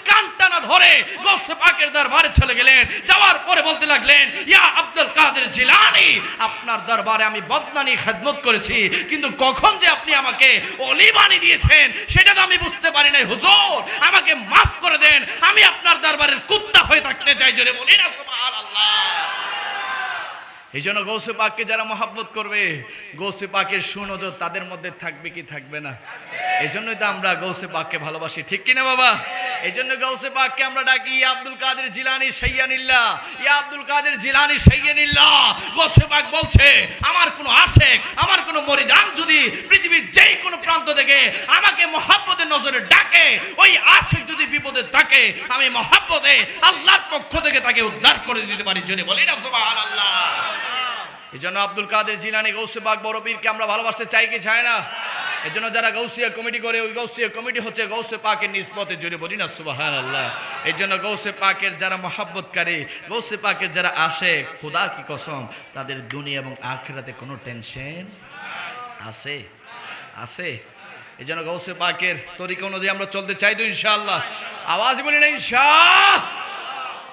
কান টানা ধরে গৌসে পাকের দরবারে চলে গেলেন। যাওয়ার পরে বলতে লাগলেন, ইয়া আব্দুল কাদের জিলানী, আপনার দরবারে আমি বদনানি খেদমত করেছি, কিন্তু কখন যে আপনি আমাকে ওলি বানিয়ে দিয়েছেন সেটা তো আমি বুঝতে পারি নাই। হুজুর আমাকে মাফ করে দেন, আমি আপনার দরবারের কুত্তা হয়ে থাকতে চাই। জোরে বলি না সুবহানাল্লাহ। এই জন্য গৌসে পাককে যারা মহাব্বত করবে, গৌসে পাকের সুনজর তাদের মধ্যে থাকবে কি থাকবে না? এই জন্যই তো আমরা গৌসে পাককে ভালোবাসি, ঠিক কিনা বাবা? এই জন্য গৌসে পাককে আমরা ডাকি ইয়া আব্দুল কাদের জিলানী শাইয়ানিল্লাহ, ইয়া আব্দুল কাদের জিলানী শাইয়ানিল্লাহ। গৌসে পাক বলছে, আমার কোনো আশেক, আমার কোনো মরিদান যদি পৃথিবীর যেই কোনো প্রান্ত থেকে আমাকে মহাব্বতের নজরে ডাকে, ওই আশেক যদি বিপদে থাকে, আমি মহাব্বতে আল্লাহর পক্ষ থেকে তাকে উদ্ধার করে দিতে পারি। জোরে বলি না সুবহানাল্লাহ। এই জন্য আব্দুল কাদের জিলানী গৌসে পাক বড় পীরকে আমরা ভালোবাসতে চাই কি চাই না? এর জন্য যারা গৌসিয়া কমিটি করে, ওই গৌসিয়া কমিটি হচ্ছে গৌসে পাকের নিসবতে, জুড়ে বলি না সুবহানাল্লাহ। এই জন্য গৌসে পাকের যারা মহাব্বতকারী, গৌসে পাকের যারা আসে, খোদা কি কসম, তাদের দুনিয়া এবং আখিরাতে কোনো টেনশন আছে আছে। এই জন্য গৌসে পাকের তরিকা অনুযায়ী আমরা চলতে চাই তো ইনশাআল্লাহ। আওয়াজ বলি না ইনশাআল্লাহ।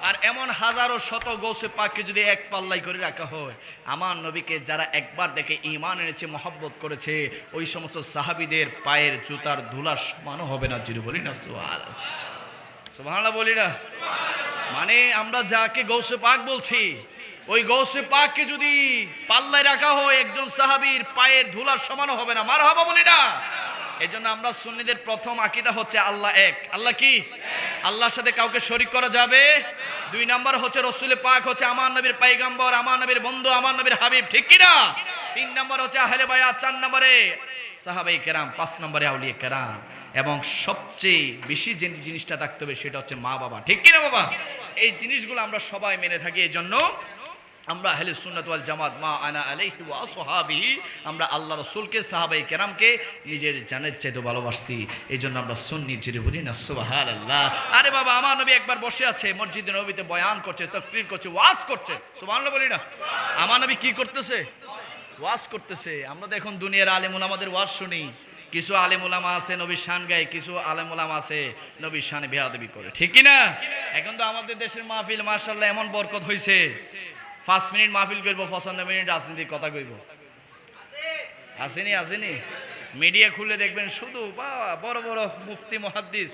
আর এমন হাজারো শত গৌসে পাককে যদি এক পাল্লাই করে রাখা হয়, আমার নবীকে যারা একবার দেখে ঈমান এনেছে, মহব্বত করেছে, ওই সমস্ত সাহাবীদের পায়ের জুতার ধুলার সমানও হবে না। জিরু বলি না সুবহানাল্লাহ, সুবহানাল্লাহ বলি না। মানে আমরা যাকে গৌসে পাক বলছি, ওই গৌসে পাককে যদি পাল্লায় রাখা হয়, একজন সাহাবীর পায়ের ধুলার সমানও হবে না। মারহাবা বলি না। এই জন্য আমরা সুন্নিদের প্রথম আকীদা হচ্ছে আল্লাহ এক। আল্লাহ কি? আল্লাহর সাথে কাউকে শরীক করা যাবে। 2 নাম্বার হচ্ছে রাসূল পাক হচ্ছে আমার নবীর পয়গম্বর, আমার নবীর বন্ধু, আমার নবীর হাবিব, ঠিক কি না? 3 নাম্বার হচ্ছে আহলে বায়াত, 4 নম্বরে সাহাবায়ে কেরাম, 5 নম্বরে আউলিয়া কেরাম, এবং সবচেয়ে বেশি যে জিনিসটা থাকতে হবে সেটা হচ্ছে মা বাবা, ঠিক কি না বাবা? এই জিনিসগুলো আমরা সবাই মেনে থাকি। এই জন্য আমরা আহলে সুন্নাত ওয়াল জামাত, মা আনা আলাইহি ওয়া আসহাবিহি, আমরা আল্লাহ রাসূলকে, সাহাবায়ে কেরামকে নিজের জানের চাইতে ভালোবাসি। এই জন্য আমরা সুন্নি, জিরে বলি না সুবহানাল্লাহ। আরে বাবা, আমার নবী একবার বসে আছে মসজিদে নববীতে, বয়ান করছে, তাকরীর করছে, ওয়াজ করছে, সুবহানাল্লাহ বলি না। আমার নবী কি করতেছে? ওয়াজ করতেছে। আমরা তো এখন দুনিয়ার আলেম উলামাদের ওয়াজ শুনি। কিছু আলেম উলামা আছে নবীর শান গায়, কিছু আলেম উলামা আছে নবীর শানে বেয়াদবি করে, ঠিক কি না? এখন তো আমাদের দেশের মাহফিল মাশাআল্লাহ এমন বরকত হইছে, 5 মিনিট মাহফিল করব, 55 মিনিট রাজনীতির কথা কইব। আসেনি আসেনি? মিডিয়া খুলে দেখবেন শুধু বড় বড় মুফতি মুহাদ্দিস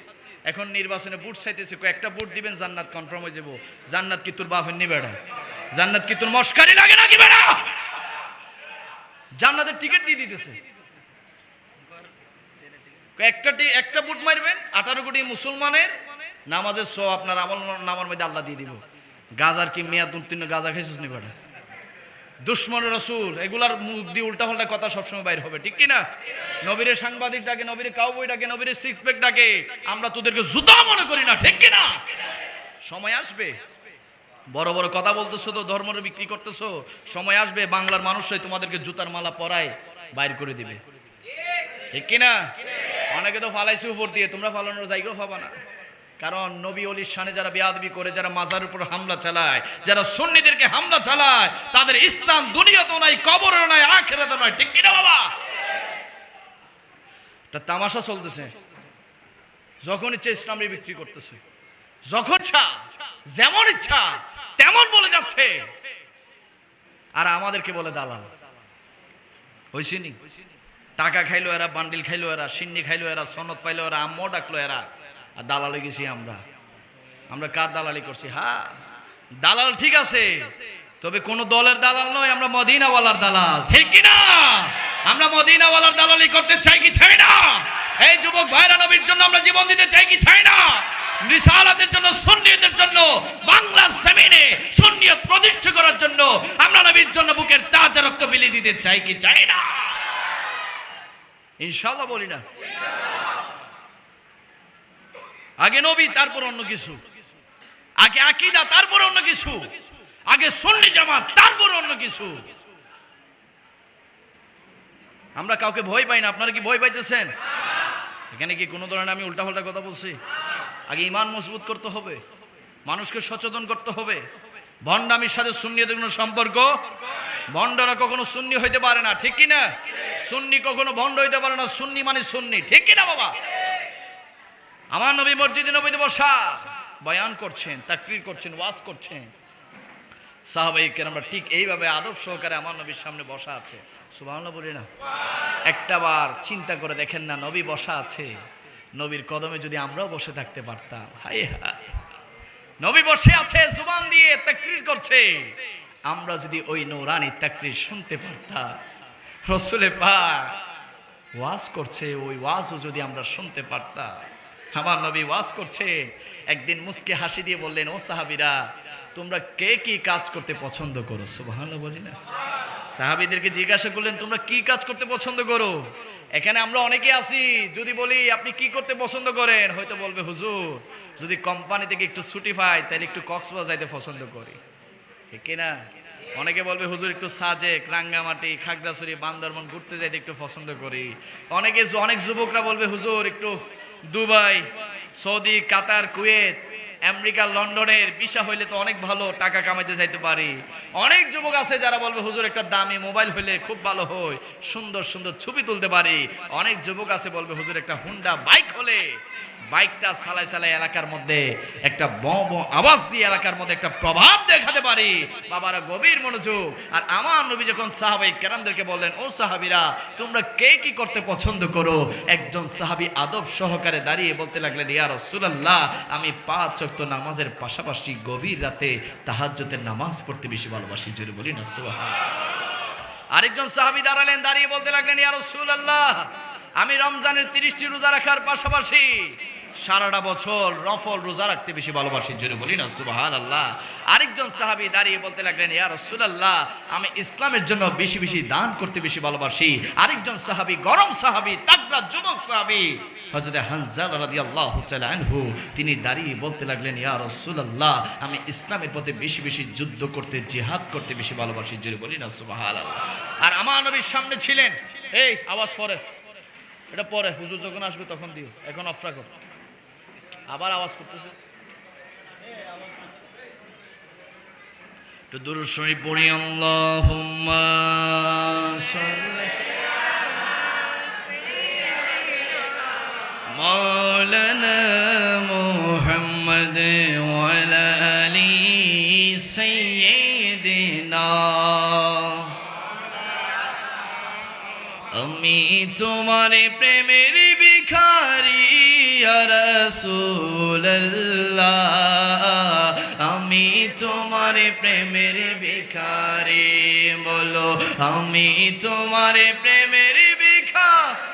এখন নির্বাচনে ভোট চাইতেছে, একটা ভোট দিবেন জান্নাত কনফার্ম হয়ে যাব। জান্নাত কি তোর বাপের নি বেড়া? জান্নাত কি তোর মস্কারি লাগে নাকি বেড়া? জান্নাতের টিকিট দিয়ে দিতেছে। একটা ভোট মারবেন, 18 কোটি মুসলমানের নামাজের সওয়াব আপনার আমল নামার মধ্যে আল্লাহ দিয়ে দিব। গাজার কি মেয়াদ উত্তীর্ণ, গাজা খাইছিস নি বেটা? দুশ্মন রাসূল, এগুলার মুখ দিয়ে উল্টা পাল্টা কথা সবসময় বাইর হবে, ঠিক কি না? নবীর সাংবাদিক ডাকে, নবীর কাউবই ডাকে, নবীর সিক্স প্যাক ডাকে, আমরা তোদেরকে জুতা মনে করি না, ঠিক কি না? সময় আসবে, বড় বড় কথা বলতেছো তো, ধর্মের বিক্রি করতেছো, সময় আসবে বাংলার মানুষরাই তোমাদেরকে জুতার মালা পরায় বাইর করে দিবে, ঠিক কি না? অনেকে তো ফালাইছে উপর দিয়ে, তোমরা ফালানোর জায়গাও পাবা না। কারণ নবী ওলির শানে যারা বেয়াদবি করে, যারা মাজার উপর হামলা চালায়, যারা সুন্নিদেরকে হামলা চালায়, তাদের স্থান দুনিয়াতেও নাই, কবরেও নাই, আখিরাতেও নাই, ঠিক কি না বাবা? একটা তামাশা চলতেছে, যখন ইচ্ছা ইসলামে বিক্রি করতেছে, যখন ইচ্ছা যেমন ইচ্ছা তেমন বলে যাচ্ছে, আর আমাদেরকে বলে দালাল। হইছিনি? টাকা খাইলো এরা, বান্ডিল খাইলো এরা, সিন্নি খাইলো এরা, সনদ পাইলো এরা, আম্মও ডাকলো এরা, আর দালালে গেছি আমরা। আমরা কার দালালি করছি? হ্যাঁ, দালাল ঠিক আছে, তবে কোন দলের দালাল নয়, আমরা মদিনাওয়ালার দালাল, ঠিক কি না? আমরা মদিনাওয়ালার দালালি করতে চাই কি চাই না? এই যুবক ভাইরা, নবীর জন্য আমরা জীবন দিতে চাই কি চাই না? রিসালাতের জন্য, সুন্নিয়তের জন্য, বাংলার জমিনে সুন্নিয়ত প্রতিষ্ঠা করার জন্য আমরা নবীর জন্য বুকের তাজা রক্ত বিলিয়ে দিতে চাই কি চাই না? ইনশাআল্লাহ বলি না। আগে নবী, তারপর অন্য কিছু, আগে আকীদা, তারপর অন্য কিছু, আগে সুন্নি জামাত, তারপর অন্য কিছু। আমরা কাউকে ভয় পাই না। আপনারা কি ভয় পাইতেছেন? এখানে কি কোনো ধরনের আমি উল্টাপাল্টা কথা বলছি? আগে ঈমান মজবুত করতে হবে, মানুষকে সচেতন করতে হবে। ভণ্ডামির সাথে সুন্নিয়তের কোনো সম্পর্ক, ভণ্ডরা কখনো সুন্নি হইতে পারে না, ঠিক কি না? সুন্নি কখনো ভণ্ড হইতে পারে না। সুন্নি মানে সুন্নি, ঠিক কি না বাবা? আমার নবী মসজিদে নবীতে বসা বয়ান করছেন, তাকরীর করছেন, ওয়াজ করছেন, সাহাবায়ে কেরামরা ঠিক এইভাবে আদব সহকারে আমার নবীর সামনে বসা আছে। সুবহানাল্লাহ বলি না? একটাবার চিন্তা করে দেখেন না, নবী বসা আছে, নবীর কদমে যদি আমরাও বসে থাকতে পারতাম। হায় হায়, নবী বসে আছে, জুবান দিয়ে তাকরীর করছে, আমরা যদি ওই নূরানী তাকরীর শুনতে পারতাম, রাসূলে পাক ওয়াজ করছে, ওই ওয়াজও যদি আমরা শুনতে পারতাম। আমার নবী ওয়াজ করছে, একদিন মুস্কে হাসি দিয়ে বললেন, ও সাহাবীরা, তোমরা কে কি কাজ করতে পছন্দ করো? সুবহানাল্লাহ বলি না? সাহাবীদেরকে জিজ্ঞাসা করলেন, তোমরা কি কাজ করতে পছন্দ করো? এখানে আমরা অনেকে আছি, যদি বলি আপনি কি করতে পছন্দ করেন, হয়তো বলবে, হুজুর যদি কোম্পানি থেকে একটু ছুটি পাই তাহলে একটু কক্সবাজার যাইতে পছন্দ করি, ঠিক না? অনেকে বলবে হুজুর একটু সাজেক, রাঙ্গামাটি, খাগড়াছড়ি, বান্দরবান ঘুরতে যাইতে একটু পছন্দ করি। অনেক যুবকরা বলবে হুজুর একটু দুবাই, সৌদি, কাতার, কুয়েত, আমেরিকা, লন্ডনের ভিসা হইলে তো অনেক ভালো, টাকা কামাইতে যাইতে পারি। অনেক যুবক আছে যারা বলবে হুজুর একটা দামি মোবাইল হইলে খুব ভালো হয়, সুন্দর সুন্দর ছবি তুলতে পারি। অনেক যুবক আছে বলবে হুজুর একটা হুন্ডা বাইক হলে বাইকটা চালাই এলাকার মধ্যে একটা বম আওয়াজ দিয়ে এলাকার মধ্যে একটা প্রভাব দেখাতে পারি। বাবারা গভীর মনোযোগ। আর আমার নবী যখন সাহাবায়ে কেরামদেরকে বললেন, ও সাহাবীরা তোমরা কে কি করতে পছন্দ করো, একজন সাহাবী আদব সহকারে দাঁড়িয়ে বলতে লাগলেন, ইয়া রাসূলুল্লাহ আমি 5 ওয়াক্ত নামাজের পাশাপাশি গভীর রাতে তাহাজ্জুদের নামাজ পড়তে বেশি ভালোবাসি। জোরে বলি না সুবহানাল্লাহ। আরেকজন সাহাবী দাঁড়ালেন, দাঁড়িয়ে বলতে লাগলেন, ইয়া রাসূলুল্লাহ আমি রমজানের 30টি রোজা রাখার পাশাপাশি সারাটা বছর নফল রোজা রাখতে বেশি ভালোবাসি। জোরে বলি না সুবহানাল্লাহ। আরেকজন সাহাবী দাঁড়িয়ে বলতে লাগলেন, ইয়া রাসূলুল্লাহ আমি ইসলামের জন্য বেশি বেশি দান করতে বেশি ভালোবাসি। আরেকজন সাহাবী, গরম সাহাবী, তাগড়া যুবক সাহাবী হযরত হানজালা রাদিয়াল্লাহু তাআলা আনহু, তিনি দাঁড়িয়ে বলতে লাগলেন, ইয়া রাসূলুল্লাহ আমি ইসলামের পথে বেশি বেশি যুদ্ধ করতে, জিহাদ করতে বেশি ভালোবাসি। জোরে বলি না সুবহানাল্লাহ। আর আমার নবীর সামনে ছিলেন, এই আওয়াজ পরে, এটা পরে হুজুর যখন আসবে তখন দিও, এখন অফ রাখো। আবার আওয়াজ করতেছে, তো দুরূদ শরীফ পড়ি। আল্লাহুম্মা সাল্লি মাওলানা মুহাম্মদ ওয়া আলা আলি সাইয়্যিদিনা। আমি তোমার প্রেমের ভিখারি ইয়া রাসূলুল্লাহ, আমি তোমার প্রেমের ভিখারি। বলো আমি তোমার প্রেমের ভিখারি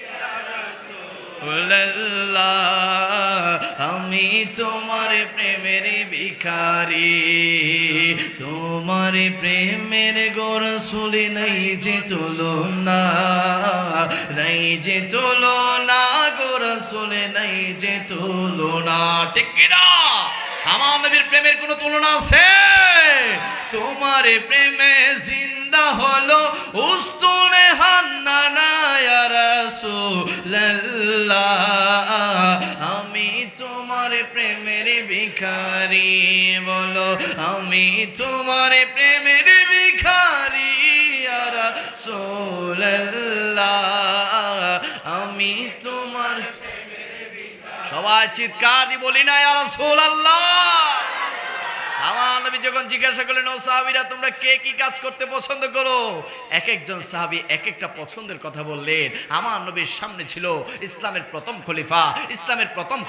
ইয়া রাসূলুল্লাহ, আমি তোমার প্রেমের ভিখারি। তোমার প্রেমের গোরসুল নাই যে তুলনা, নাই যে তুলনা, গোরসুল নাই যে তুলনা। ঠিক কি না? আমার নবীর প্রেমের কোনো তুলনা আছে? তোমার প্রেমে জিন্দা হলো উস্তুনে হান্নানা ইয়া রাসূলুল্লাহ, আমি তোমার প্রেমের ভিখারি। বলো আমি তোমার প্রেমের ভিখারি ইয়া রাসূলুল্লাহ, আমি তোমার। সবাই চিৎকার দিয়ে বলি না ইয়া রাসূলুল্লাহ। আমার নবী যখন জিজ্ঞাসা করলেন, ও সাহাবীরা তোমরা কে কি কাজ করতে পছন্দ করো, এক একজন সাহাবী এক একটা পছন্দের কথা বললেন। আমার নবীর সামনে ছিল ইসলামের প্রথম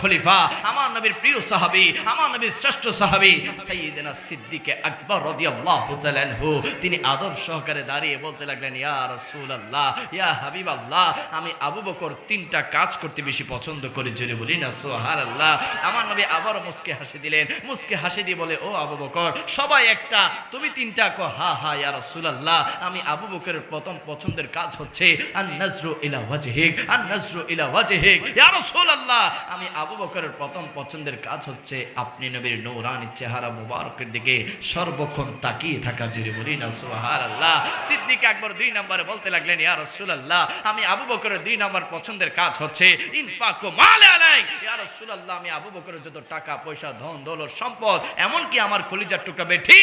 খলিফা, আমার নবীর প্রিয় সাহাবী, আমার নবীর শ্রেষ্ঠ সাহাবী সাইয়্যিদনা সিদ্দিক আকবর রাদিয়াল্লাহু তাআলা আনহু। তিনি আদব সহকারে দাঁড়িয়ে বলতে লাগলেন, ইয়া রাসূলুল্লাহ, ইয়া হাবিবাল্লাহ আমি আবু বকর 3টা কাজ করতে বেশি পছন্দ করি। জোরে বলি না সুবহানাল্লাহ। আমার নবী আবারও মুস্কে হাসি দিলেন, মুস্কে হাসি দিয়ে বলে, ও আবু বকর সবাই একটা, তুমি 3টা কো। হা হা ইয়া রাসূলুল্লাহ, আমি আবু বকরের প্রথম পছন্দের কাজ হচ্ছে আন নাজরু ইলা ওয়াজহিক, আন নাজরু ইলা ওয়াজহিক। ইয়া রাসূলুল্লাহ আমি আবু বকরের প্রথম পছন্দের কাজ হচ্ছে আপনি নবীর নূরানী চেহারা মুবারকের দিকে সর্বক্ষণ তাকিয়ে থাকা। জোরে বলি না সুবহানাল্লাহ। সিদ্দিক আকবর 2 নম্বরে বলতে লাগলেন, ইয়া রাসূলুল্লাহ আমি আবু বকরের 2 নম্বর পছন্দের কাজ হচ্ছে ইনফাকু মাল আলাইক। ইয়া রাসূলুল্লাহ আমি আবু বকরের যত টাকা পয়সা, ধন দৌলত, সম্পদ, এমনকি আমার কলিজার টুকরা বেটি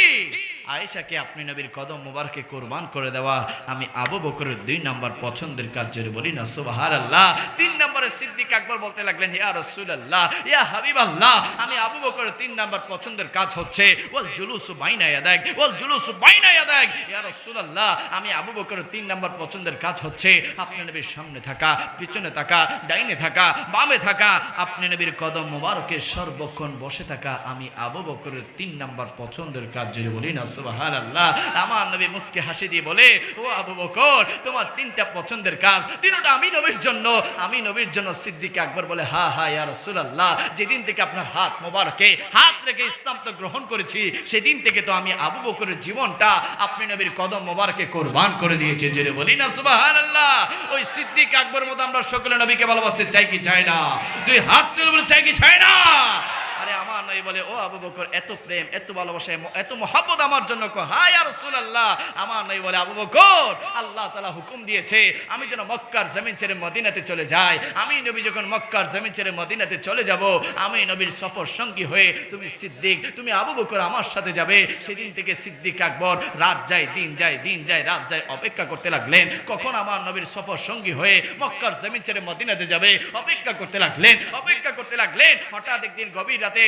আয়েশাকে আপনি নবীর কদম মুবারকে কুরবান করে দেওয়া আমি আবু বকরের 2 নম্বর পছন্দের কাজ। জোরে বলি না সুবহানাল্লাহ। 3 নম্বরে সিদ্দিক আকবর বলতে লাগলেন, ইয়া রাসূলুল্লাহ, ইয়া হাবিবাল্লাহ আমি আবু বকরের 3 নম্বর পছন্দের কাজ হচ্ছে ওয়াল জুলুসু বাইনা ইয়াদাক, ওয়াল জুলুসু বাইনা ইয়াদাক। ইয়া রাসূলুল্লাহ আমি আবু বকরের 3 নম্বর পছন্দের কাজ হচ্ছে আপনি নবীর সামনে থাকা, পিছনে থাকা, ডাইনে থাকা, বামে থাকা, আপনি নবীর কদম মুবারকের সর্বক্ষণ বসে থাকা আমি আবু বকরের 3 নম্বর পছন্দের কাজ। জোরে বলি না সুবহানাল্লাহ। আমার নবী মুস্কে হাসি দিয়ে বলে, ও আবু বকর তোমার 3টা পছন্দের কাজ, 3টা আমি নবীর জন্য, আমি নবীর জন্য। সিদ্দিক আকবর বলে, হা হা ইয়া রাসূলুল্লাহ যেদিন থেকে আপনার হাত মোবারকে হাত রেখে ইসলাম তো গ্রহণ করেছি, সেদিন থেকে তো আমি আবু বকরের জীবনটা আপনি নবীর কদম মোবারকে কুরবান করে দিয়েছি। জোরে বলি না সুবহানাল্লাহ। ওই সিদ্দিক আকবর মতো আমরা সকলে নবীকে ভালোবাসতে চাই কি চাই না? 2 হাত তুলে বলে চাই কি চাই না? আরে আমার নবী বলে ও আবু বকর এত প্রেম এত ভালোবাসা এত মহব্বত আমার জন্য হ্যাঁ ইয়া রাসূলুল্লাহ। আমার নবী বলে আবু বকর আল্লাহ তাআলা হুকুম দিয়েছে আমি যেন মক্কার জমিন ছেড়ে মদিনাতে চলে যাই। আমি নবী যখন মক্কার জমিন ছেড়ে মদিনাতে চলে যাব আমি নবীর সফর সঙ্গী হয়ে তুমি সিদ্দিক তুমি আবু বকর আমার সাথে যাবে। সেদিন থেকে সিদ্দিক আকবর রাত যায় দিন যায় দিন যায় রাত যায় অপেক্ষা করতে লাগলেন কখন আমার নবীর সফর সঙ্গী হয়ে মক্কার জমিন ছেড়ে মদিনাতে যাবে। অপেক্ষা করতে লাগলেন অপেক্ষা করতে লাগলেন। হঠাৎ একদিন গভীর রাতে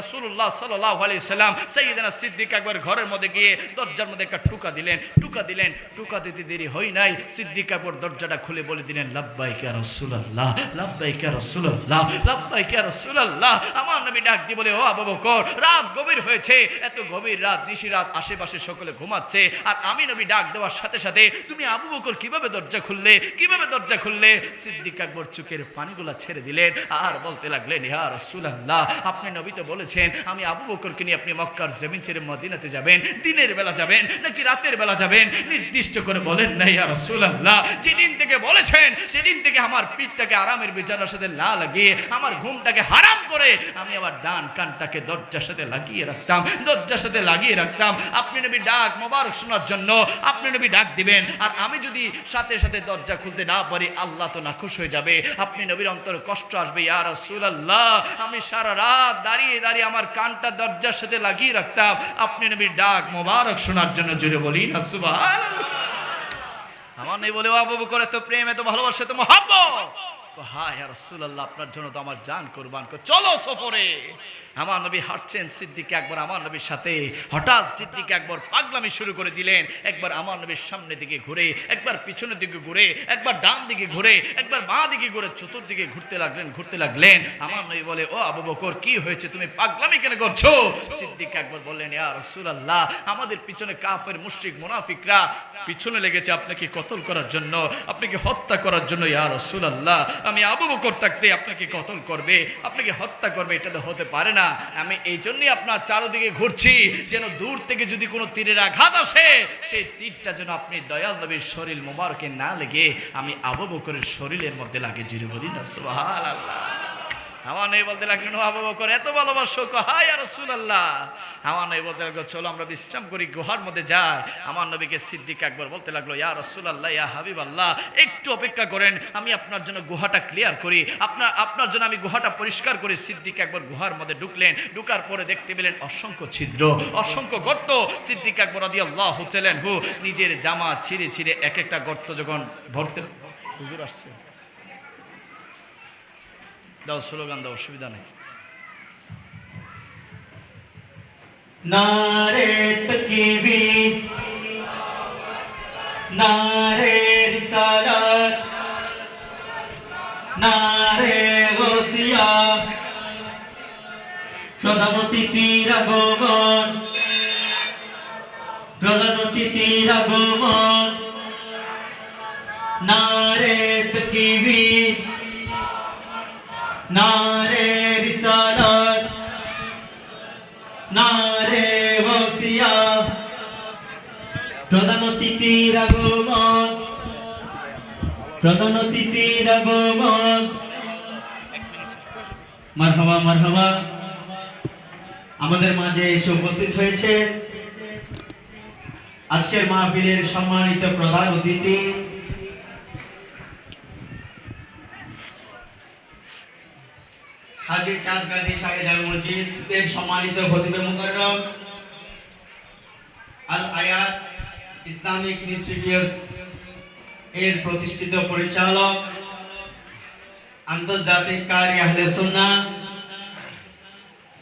রাসূলুল্লাহ সাল্লাল্লাহু আলাইহি সাল্লাম সাইয়েদনা সিদ্দিক আকবর ঘরের মধ্যে গিয়ে দরজার মধ্যে একটা টুকা দিলেন টুকা দিতে দেরি হয় নাই। সিদ্দিক আকবর দরজাটা খুলে বলে দিলেন লাব্বাইক ইয়া রাসূলুল্লাহ লাব্বাইক ইয়া রাসূলুল্লাহ লাব্বাইক ইয়া রাসূলুল্লাহ। আমার নবী ডাক দিয়ে বলে ও আবু বকর রাত গভীর হয়েছে এত গভীর রাত নিশি রাত আশেপাশে সকলে ঘুমাচ্ছে আর আমি নবী ডাক দেওয়ার সাথে সাথে তুমি আবু বকর কিভাবে দরজা খুললে। সিদ্দিক আকবর চোখের পানিগুলা ছেড়ে দিলেন আর বলতে লাগলেন ইয়া রাসূলুল্লাহ আপনি নবী তো বলেছেন আমি আবু বকরকে নিয়ে আপনি মক্কার জমিন ছেড়ে মদিনাতে যাবেন দিনের বেলা যাবেন নাকি রাতের বেলা যাবেন নির্দিষ্ট করে বলেন না ইয়া রাসূলুল্লাহ। যেদিন থেকে বলেছেন সেদিন থেকে আমার পিঠটাকে আরামের বিছানার সাথে না লাগিয়ে আমার ঘুমটাকে হারাম করে আমি আমার ডান কানটাকে দরজার সাথে লাগিয়ে রাখতাম। আপনি নবী ডাক মোবারক শোনার জন্য আপনি নবী ডাক দিবেন আর আমি যদি সাথে সাথে দরজা খুলতে না পারি আল্লাহ তো নাখুশ হয়ে যাবে। আপনি নবীর অন্তরে কষ্ট আসবে ইয়া রাসূলুল্লাহ। আমি সারা রাত দাঁড়িয়ে আমার কানটা দরজার সাথে লাগিয়ে রাখতাম আপনি নবীর ডাক মোবারক শোনার জন্য। জুড়ে বলি না সুবহানাল্লাহ। আমার নবী বলে আবু বকর এত প্রেম এত ভালোবাসা এত মহব্বত হ্যাঁ ইয়া রাসূলুল্লাহ আপনার জন্য তো আমার জান কুরবান চলো সফরে। আমার নবী হাঁটছেন সিদ্দিক আকবর আমার নবীর সাথে। হঠাৎ সিদ্দিক আকবর পাগলামি শুরু করে দিলেন। একবার আমার নবীর সামনের দিকে ঘুরে একবার পিছনের দিকে ঘুরে একবার ডান দিকে ঘুরে একবার বাঁ দিকে ঘুরে চতুর্দিকে ঘুরতে লাগলেন। আমার নবী বলে ও আবু বকর কি হয়েছে তুমি পাগলামি কেন করছো? সিদ্দিক আকবর বললেন ইয়া রাসূলুল্লাহ আমাদের পিছনে কাফের মুশরিক মুনাফিকরা পিছনে লেগেছে আপনাকে কতল করার জন্য আপনাকে হত্যা করার জন্য। ইয়া রাসূলুল্লাহ আমি আবু বকর থাকতে আপনাকে কতল করবে আপনাকে হত্যা করবে এটা তো হতে পারে না। আমি এই জন্যই আপনার চারদিকে ঘুরছি যেন দূর থেকে যদি কোনো তীরের আঘাত আসে সেই তীরটা যেন আপনি দয়াল নবীর শরীর মোবারকে না লেগে আমি আবু বকরের শরীরের মধ্যে লাগে। জিরে বলি না সুবহানাল্লাহ। আমার নবী বলতে লাগলেন আবু বকর এত ভালোবাসো হ্যাঁ ইয়া রাসূলুল্লাহ। আমার নবী বলতে লাগলো চলো আমরা বিশ্রাম করি গুহার মধ্যে যাই। আমার নবীকে সিদ্দিক আকবর বলতে লাগলো ইয়া রাসূলুল্লাহ ইয়া হাবিবাল্লাহ একটু অপেক্ষা করেন আমি আপনার জন্য গুহাটা ক্লিয়ার করি আপনার জন্য আমি গুহাটা পরিষ্কার করি। সিদ্দিক আকবর গুহার মধ্যে ঢুকার পরে দেখতে পেলেন অসংখ্য ছিদ্র অসংখ্য গর্ত। সিদ্দিক আকবর রাদিয়াল্লাহু তাআলা আনহু নিজের জামা ছিঁড়ে এক একটা গর্ত যখন ভরতে হুজুর আসছে দাও স্লোগান দাও অসুবিধা নেই। নারে তাকবীর নারে রিসালাত নারে গৌসিয়া প্রধান অতিথির আগমন নারে তাকবীর নারে রিসালাত নারে গৌসিয়া প্রধান অতিথির আগমন মারহাবা মারহাবা। আমাদের মাঝে এসে উপস্থিত হয়েছে আজকের মাহফিলের সম্মানিত প্রধান অতিথি হাজী চাঁদ গাজী শাহী জামে মসজিদের সম্মানিত খতিবে মুকাররম আল আয়াত ইসলামিক ইনস্টিটিউট এর প্রতিষ্ঠিত পরিচালক আন্তর্জাতিক কারি আহলে সুন্নাহ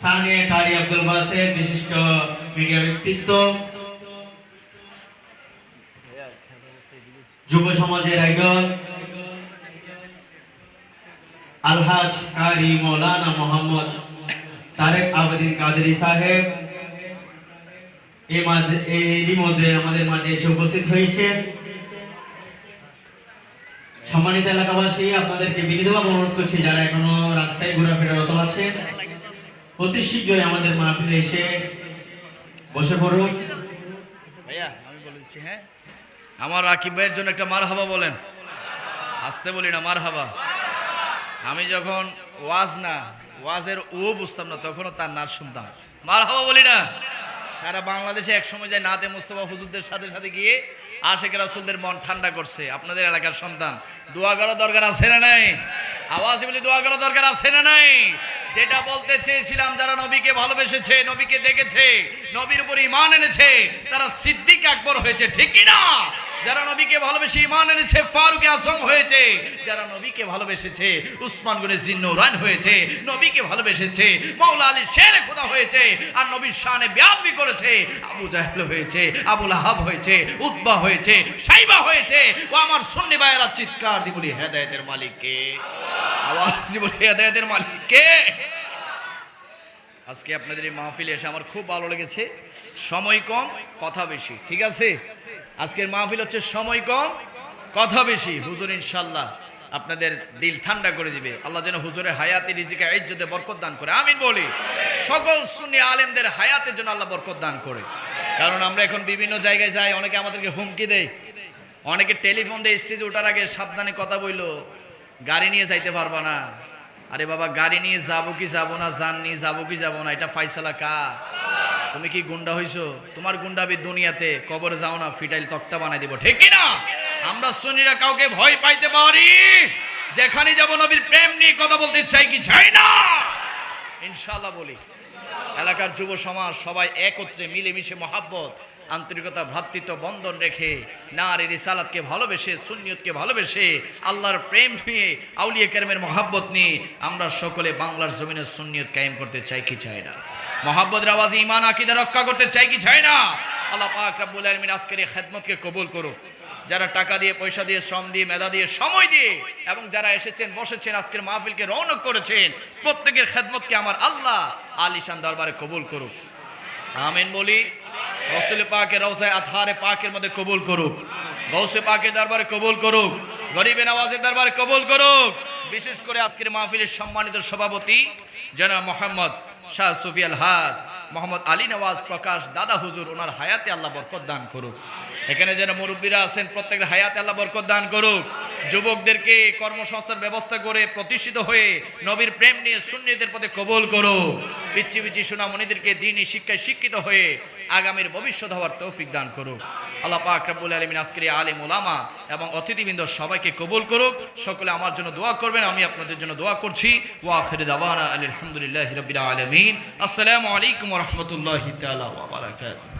সানিয়া কারি আব্দুল বাসেত বিশিষ্ট মিডিয়া ব্যক্তিত্ব যুব সমাজের আইডল আলহাজ কারি মৌলানা মোহাম্মদ তারেক আবেদিন কাদেরী সাহেব এরই মধ্যে আমাদের মাঝে এসে উপস্থিত হয়েছে। সম্মানিত এলাকাবাসী আপনাদেরকে বিনীতভাবে অনুরোধ করছি যারা এখনো রাস্তায় ঘোরাফেরারত আছে অতি শীঘ্রই আমাদের মাহফিলে এসে বসে পড়ুন। ভাইয়া আমি বলে দিচ্ছি হ্যাঁ আমার রাকিব ভাইয়ের জন্য একটা মারহাবা বলেন। আসতে বলি না মারহাবা। আমি যখন ওয়াজ না ওয়াজের ও বুঝতাম না, তখনও তার নাচ শুনতাম। মারহাবা বলি না? সারা বাংলাদেশে এক সময় যায় নাতে মুস্তফা হুজুরদের সাথে সাথে গিয়ে আশেখ রাসূলদের মন ঠান্ডা করছে। আপনাদের এলাকার সন্তান, দোয়া করা দরকার আছে না নাই? আওয়াজ বলি, দোয়া করা দরকার আছে না নাই? যেটা বলতে চেয়েছিলাম, যারা নবীকে ভালোবেসেছে, নবীকে দেখেছে, নবীর উপর ঈমান এনেছে, তারা সিদ্দিক আকবর হয়েছে, ঠিক কি না? যারা নবীকে ভালোবেসে ঈমান এনেছে, ফারুক আজম হয়েছে। যারা নবীকে ভালোবেসেছে, উসমান গনি জিন্নুরাইন হয়েছে। নবীকে ভালোবেসেছে, মাওলা আলী শেরে খোদা হয়েছে। আর নবীর শানে বেয়াদবি করেছে, আবু জাহেল হয়েছে, আবু লাহাব হয়েছে, উতবা হয়েছে, সাইবা হয়েছে। ও আমার সুন্নি ভাইয়েরা, চিৎকার দি বলি হেদায়েতের মালিক কে? আওয়াজ বলি হেদায়েতের মালিক কে? আজকে আপনাদের এই মাহফিলে এসে আমার খুব ভালো লেগেছে। সময় কম, কথা বেশি, ঠিক আছে? আজকের মাহফিল হচ্ছে সময় কম, কথা বেশি। হুজুর ইনশাল্লাহ আপনাদের দিল ঠান্ডা করে দিবে। আল্লাহ যেন হুজুরের হায়াতে, রিজিকে, ইজ্জতে বরকত দান করে, আমিন বলি। সকল সুন্নি আলেমদের হায়াতের জন্য আল্লাহ বরকত দান করে। কারণ আমরা এখন বিভিন্ন জায়গায় যাই, অনেকে আমাদেরকে হুমকি দেয়, অনেকে টেলিফোন দিয়ে স্টেজে ওঠার আগে সাবধানে কথা বইলো, গাড়ি নিয়ে যাইতে পারবা না। আরে বাবা, গাড়ি নিয়ে যাবো কি যাবো না, যান নিয়ে যাবো কি যাবো না, এটা ফাইসালা কার? তুমি কি গুন্ডা হইছো? তোমার গুন্ডাবি দুনিয়াতে, কবরে যাও না, ফিটাইল তক্তা বানাই দিব, ঠিক কি না? আমরা সুন্নিরা কাউকে ভয় পাইতে পারি? যেখানে যাব নবীর প্রেম নিয়ে কথা বলতে চাই কি চাই না? ইনশাআল্লাহ বলি। এলাকার যুব সমাজ সবাই একত্রে মিলেমিশে মহাব্বত, আন্তরিকতা, ভ্রাতৃত্ব বন্ধন রেখে নারী রিসালাতকে ভালোবেসে, সুন্নিয়তকে ভালোবেসে, আল্লাহর প্রেম নিয়ে, আউলিয়া কেরামের মহাব্বত নিয়ে আমরা সকলে বাংলার জমিনে সুন্নিয়ত কায়েম করতে চাই কি চাই না? মহাব্বতের আওয়াজে ঈমান আকীদা রক্ষা করতে চাই কি চাই না? আল্লাহ পাক রব্বুল আলামিন আজকের এই খেদমতকে কবুল করুক। যারা টাকা দিয়ে, পয়সা দিয়ে, শ্রম দিয়ে, মেধা দিয়ে, সময় দিয়ে, এবং যারা এসেছেন, বসেছেন, আজকের মাহফিলকে রৌনক করেছেন, প্রত্যেকের খেদমতকে আমার আল্লাহ আলিশান দরবারে কবুল করুক, আমিন বলি। রাসূল পাকের রওজায়ে আতহারে পাকের মধ্যে কবুল করুক, গৌসে পাকের দরবারে কবুল করুক, গরিবে নওয়াজের দরবারে কবুল করুক। বিশেষ করে আজকের মাহফিলের সম্মানিত সভাপতি জনাব মোহাম্মদ শাহ সুফি আল হাজ, মোহাম্মদ আলী নওয়াজ প্রকাশ দাদা হুজুর, ওনার হায়াতে আল্লাহ বরকত দান করুক। এখানে যারা মুরব্বীরা আছেন, প্রত্যেকের হায়াতে আল্লাহ বরকত দান করুক। যুবকদেরকে কর্মসংস্থার ব্যবস্থা করে প্রতিষ্ঠিত হয়ে নবীর প্রেম নিয়ে সুন্নিদের পথে কবুল করুক। পিচ্ছি পিচ্ছি সোনামণিদেরকে দ্বীনি শিক্ষায় শিক্ষিত হয়ে আগামীর ভবিষ্যৎ হওয়ার তৌফিক দান করুক। আল্লাহ পাক রব্বুল আলামিন আজকের আলেম ওলামা এবং অতিথিবৃন্দ সবাইকে কবুল করুক। সকলে আমার জন্য দোয়া করবেন, আমি আপনাদের জন্য দোয়া করছি। ওয়া আখিরু দাওয়ানা আলহামদুলিল্লাহি রাব্বিল আলামিন। আসসালামু আলাইকুম ওয়া রাহমাতুল্লাহি তাআলা ওয়া বারাকাতুহু।